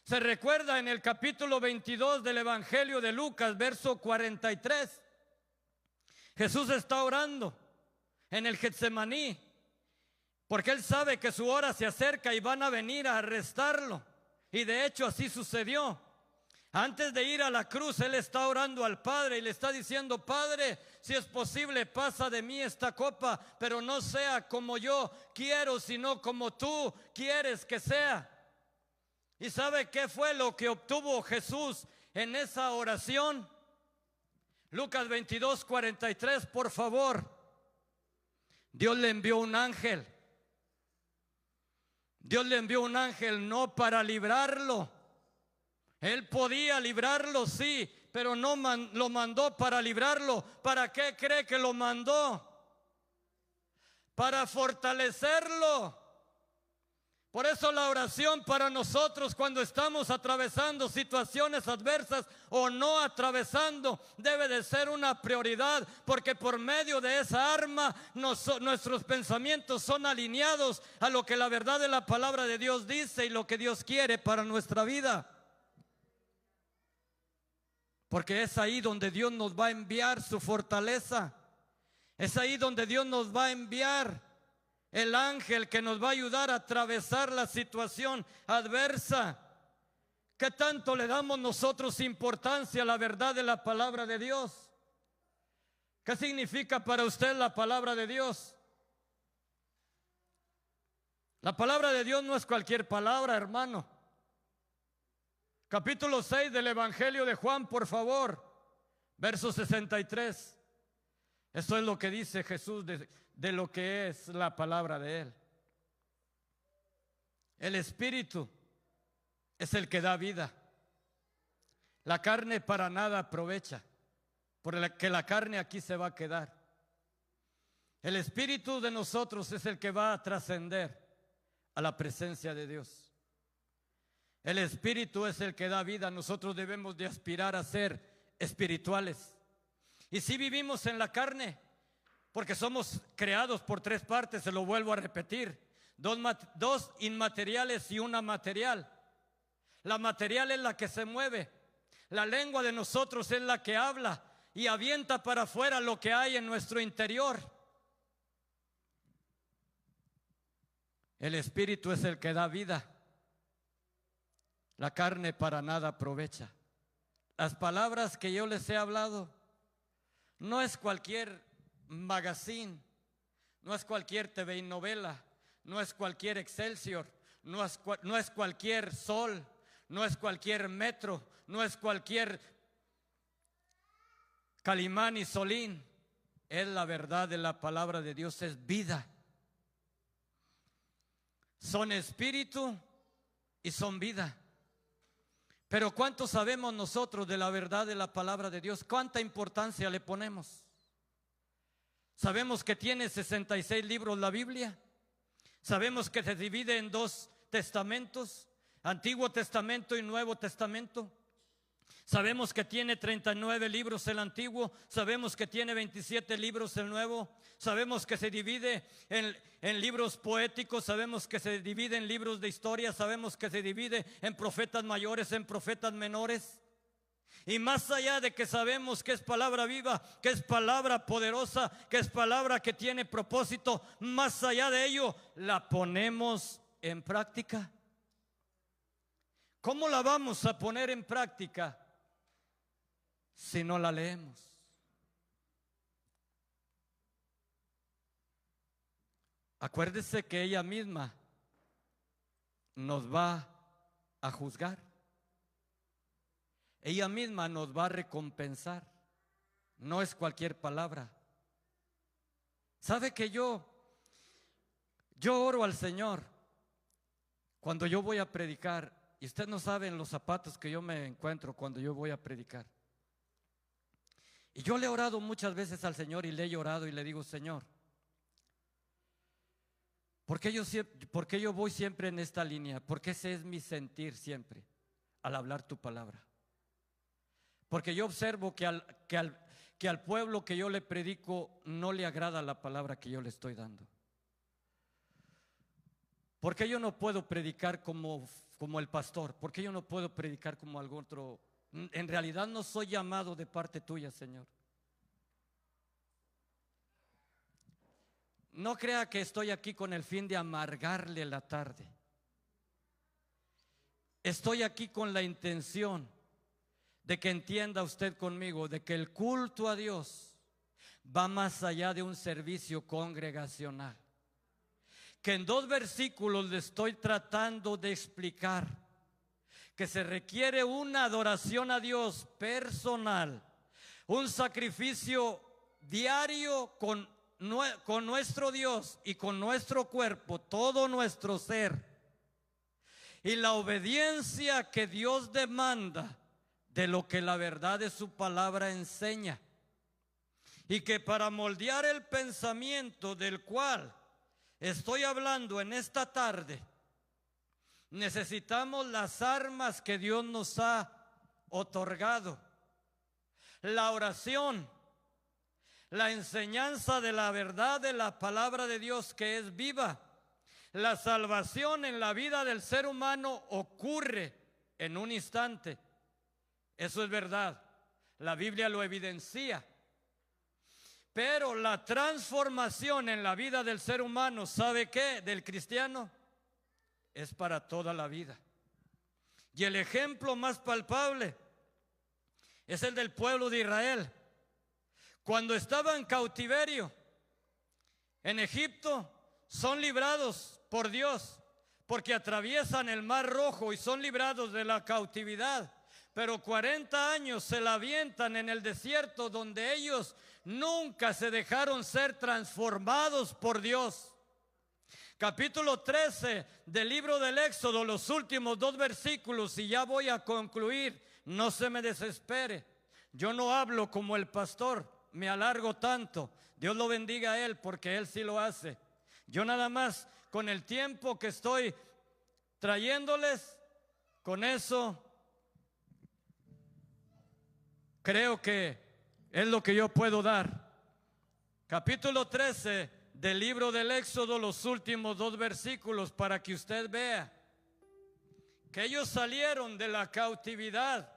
Se recuerda en el capítulo 22 del Evangelio de Lucas, verso 43, Jesús está orando en el Getsemaní, porque Él sabe que su hora se acerca y van a venir a arrestarlo. Y de hecho así sucedió. Antes de ir a la cruz, Él está orando al Padre y le está diciendo: Padre, si es posible, pasa de mí esta copa, pero no sea como yo quiero, sino como tú quieres que sea. ¿Y sabe qué fue lo que obtuvo Jesús en esa oración? Lucas 22, 43, por favor. Dios le envió un ángel. Dios le envió un ángel no para librarlo. Él podía librarlo, sí, pero no lo mandó para librarlo. ¿Para qué cree que lo mandó? Para fortalecerlo. Por eso la oración para nosotros, cuando estamos atravesando situaciones adversas o no atravesando, debe de ser una prioridad, porque por medio de esa arma nuestros pensamientos son alineados a lo que la verdad de la palabra de Dios dice y lo que Dios quiere para nuestra vida. Porque es ahí donde Dios nos va a enviar su fortaleza. Es ahí donde Dios nos va a enviar el ángel que nos va a ayudar a atravesar la situación adversa. ¿Qué tanto le damos nosotros importancia a la verdad de la palabra de Dios? ¿Qué significa para usted la palabra de Dios? La palabra de Dios no es cualquier palabra, hermano. Capítulo 6 del Evangelio de Juan, por favor, verso 63. Esto es lo que dice Jesús de lo que es la palabra de Él. El Espíritu es el que da vida. La carne para nada aprovecha, porque la carne aquí se va a quedar. El Espíritu de nosotros es el que va a trascender a la presencia de Dios. El Espíritu es el que da vida. Nosotros debemos de aspirar a ser espirituales. Y si vivimos en la carne, porque somos creados por tres partes, se lo vuelvo a repetir: dos inmateriales y una material. La material es la que se mueve. La lengua de nosotros es la que habla y avienta para afuera lo que hay en nuestro interior. El Espíritu es el que da vida. La carne para nada aprovecha. Las palabras que yo les he hablado no es cualquier magazine, no es cualquier TV y novela, no es cualquier Excelsior, no es cualquier Sol, no es cualquier Metro, no es cualquier Calimán y Solín. Es la verdad de la palabra de Dios, es vida. Son espíritu y son vida. Pero ¿cuánto sabemos nosotros de la verdad de la palabra de Dios? ¿Cuánta importancia le ponemos? Sabemos que tiene 66 libros la Biblia. Sabemos que se divide en 2 testamentos, Antiguo Testamento y Nuevo Testamento. Sabemos que tiene 39 libros el Antiguo, sabemos que tiene 27 libros el Nuevo, sabemos que se divide en libros poéticos, sabemos que se divide en libros de historia, sabemos que se divide en profetas mayores, en profetas menores. Y más allá de que sabemos que es palabra viva, que es palabra poderosa, que es palabra que tiene propósito, más allá de ello, la ponemos en práctica. ¿Cómo la vamos a poner en práctica si no la leemos? Acuérdese que ella misma nos va a juzgar. Ella misma nos va a recompensar. No es cualquier palabra. ¿Sabe que yo oro al Señor cuando yo voy a predicar? Y usted no sabe en los zapatos que yo me encuentro cuando yo voy a predicar. Y yo le he orado muchas veces al Señor y le he llorado y le digo: Señor, ¿por qué yo voy siempre en esta línea? Porque ese es mi sentir siempre al hablar tu palabra. Porque yo observo que al pueblo que yo le predico no le agrada la palabra que yo le estoy dando. Porque yo no puedo predicar como el pastor. Porque yo no puedo predicar como algún otro. En realidad no soy llamado de parte tuya, Señor. No crea que estoy aquí con el fin de amargarle la tarde. Estoy aquí con la intención de que entienda usted conmigo de que el culto a Dios va más allá de un servicio congregacional. Que en 2 versículos le estoy tratando de explicar que se requiere una adoración a Dios personal, un sacrificio diario con nuestro Dios y con nuestro cuerpo, todo nuestro ser, y la obediencia que Dios demanda de lo que la verdad de su palabra enseña, y que para moldear el pensamiento del cual estoy hablando en esta tarde, necesitamos las armas que Dios nos ha otorgado: la oración, la enseñanza de la verdad de la palabra de Dios que es viva. La salvación en la vida del ser humano ocurre en un instante. Eso es verdad, la Biblia lo evidencia. Pero la transformación en la vida del ser humano, ¿sabe qué? Del cristiano, es para toda la vida. Y el ejemplo más palpable es el del pueblo de Israel. Cuando estaba en cautiverio en Egipto, son librados por Dios, porque atraviesan el Mar Rojo y son librados de la cautividad. Pero 40 años se la avientan en el desierto, donde ellos nunca se dejaron ser transformados por Dios. Capítulo 13 del libro del Éxodo, los últimos 2 versículos, y ya voy a concluir. No se me desespere. Yo no hablo como el pastor, me alargo tanto. Dios lo bendiga a él, porque él sí lo hace. Yo nada más, con el tiempo que estoy trayéndoles, con eso creo que es lo que yo puedo dar. Capítulo 13 del libro del Éxodo, los últimos 2 versículos, para que usted vea que ellos salieron de la cautividad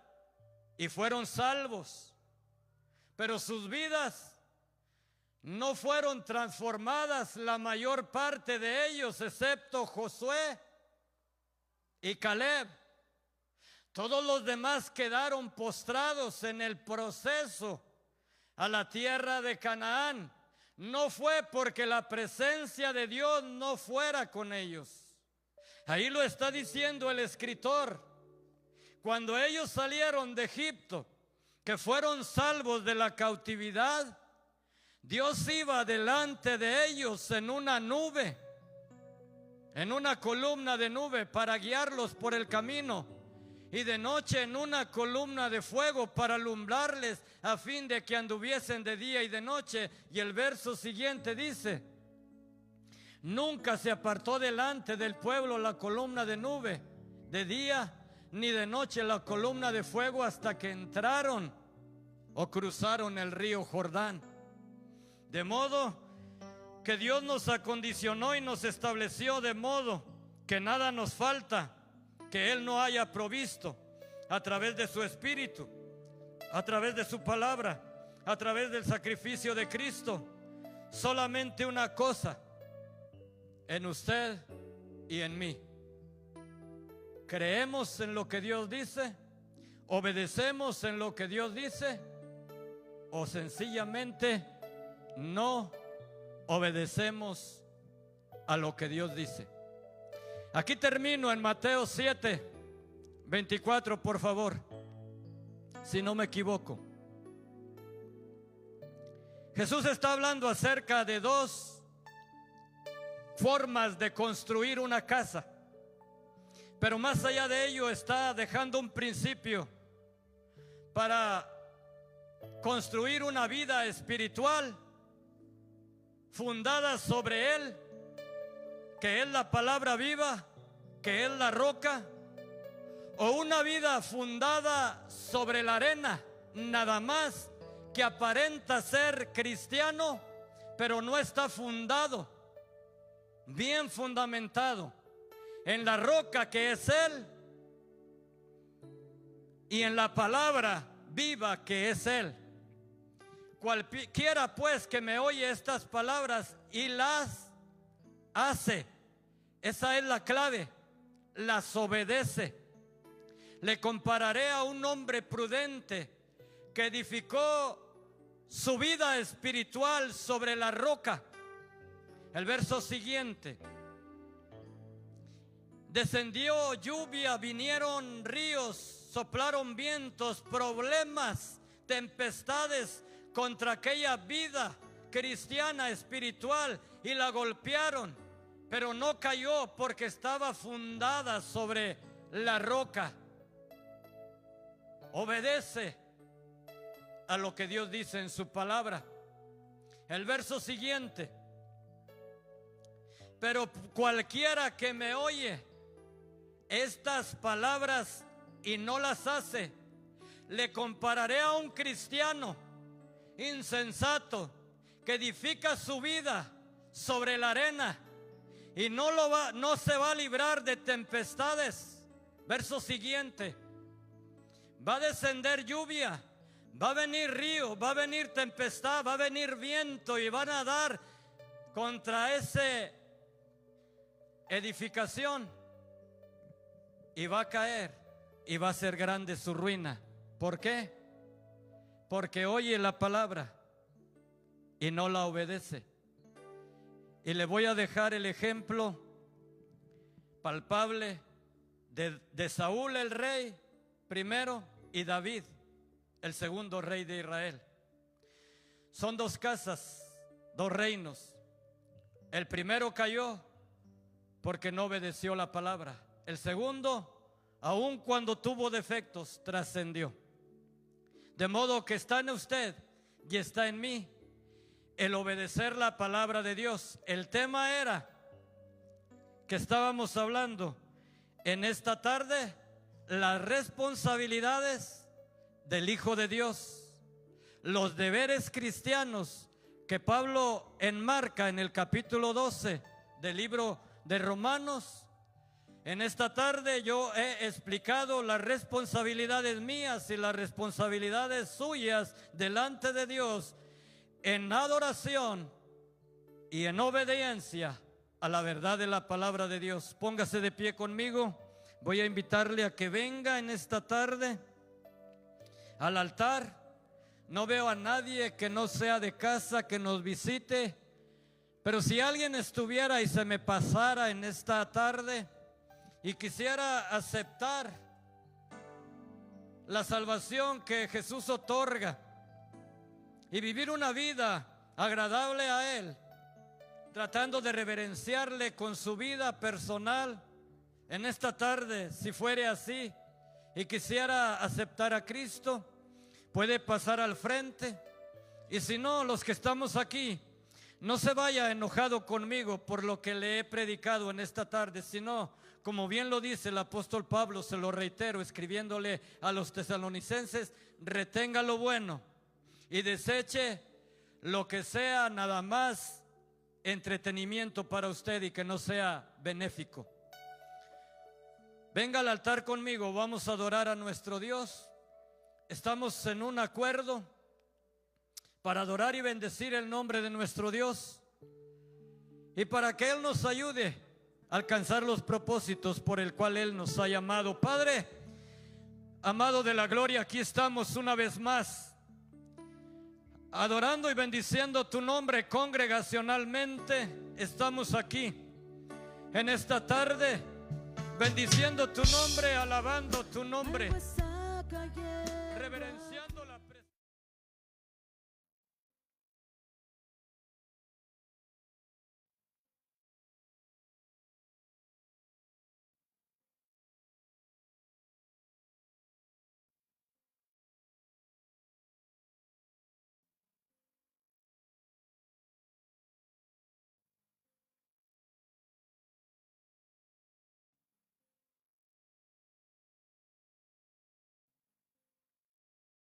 y fueron salvos, pero sus vidas no fueron transformadas, la mayor parte de ellos, excepto Josué y Caleb. Todos los demás quedaron postrados en el proceso a la tierra de Canaán. No fue porque la presencia de Dios no fuera con ellos. Ahí lo está diciendo el escritor. Cuando ellos salieron de Egipto, que fueron salvos de la cautividad, Dios iba delante de ellos en una nube, en una columna de nube para guiarlos por el camino, y de noche en una columna de fuego para alumbrarles, a fin de que anduviesen de día y de noche. Y el verso siguiente dice: nunca se apartó delante del pueblo la columna de nube de día, ni de noche la columna de fuego, hasta que entraron o cruzaron el río Jordán. De modo que Dios nos acondicionó y nos estableció de modo que nada nos falta que Él no haya provisto a través de su Espíritu. a través de su palabra, a través del sacrificio de Cristo, solamente una cosa: en usted y en mí. ¿Creemos en lo que Dios dice? ¿Obedecemos en lo que Dios dice? ¿O sencillamente no obedecemos a lo que Dios dice? Aquí termino en Mateo 7, 24, por favor, si no me equivoco. Jesús está hablando acerca de dos formas de construir una casa, pero más allá de ello está dejando un principio para construir una vida espiritual fundada sobre Él, que es la palabra viva, que es la roca, o una vida fundada sobre la arena, nada más, que aparenta ser cristiano, pero no está fundado, bien fundamentado en la roca que es Él y en la palabra viva que es Él. Cualquiera pues que me oye estas palabras y las hace, esa es la clave, las obedece. Le compararé a un hombre prudente que edificó su vida espiritual sobre la roca. El verso siguiente: descendió lluvia, vinieron ríos, soplaron vientos, problemas, tempestades contra aquella vida cristiana espiritual y la golpearon, pero no cayó porque estaba fundada sobre la roca. Obedece a lo que Dios dice en su palabra. El verso siguiente: pero cualquiera que me oye estas palabras y no las hace, le compararé a un cristiano insensato que edifica su vida sobre la arena y no se va a librar de tempestades. Verso siguiente: va a descender lluvia, va a venir río, va a venir tempestad, va a venir viento y van a dar contra esa edificación y va a caer y va a ser grande su ruina. ¿Por qué? Porque oye la palabra y no la obedece. Y le voy a dejar el ejemplo palpable de Saúl el rey primero y David el segundo rey de Israel. Son dos casas, dos reinos. El primero cayó porque no obedeció la palabra. El segundo, aun cuando tuvo defectos, trascendió. De modo que está en usted y está en mí el obedecer la palabra de Dios. El tema era que estábamos hablando en esta tarde: las responsabilidades del Hijo de Dios, los deberes cristianos que Pablo enmarca en el capítulo 12 del libro de Romanos. En esta tarde yo he explicado las responsabilidades mías y las responsabilidades suyas delante de Dios en adoración y en obediencia a la verdad de la palabra de Dios. Póngase de pie conmigo. Voy a invitarle a que venga en esta tarde al altar. No veo a nadie que no sea de casa que nos visite, pero si alguien estuviera y se me pasara en esta tarde y quisiera aceptar la salvación que Jesús otorga y vivir una vida agradable a Él, tratando de reverenciarle con su vida personal, en esta tarde, si fuere así y quisiera aceptar a Cristo, puede pasar al frente. Y si no, los que estamos aquí, no se vaya enojado conmigo por lo que le he predicado en esta tarde, sino, como bien lo dice el apóstol Pablo, se lo reitero, escribiéndole a los tesalonicenses: retenga lo bueno y deseche lo que sea nada más entretenimiento para usted y que no sea benéfico. Venga al altar conmigo, vamos a adorar a nuestro Dios. estamos en un acuerdo para adorar y bendecir el nombre de nuestro Dios y para que Él nos ayude a alcanzar los propósitos por el cual Él nos ha llamado. Padre, amado de la gloria, aquí estamos una vez más, adorando y bendiciendo tu nombre congregacionalmente. Estamos aquí en esta tarde, bendiciendo tu nombre, alabando tu nombre.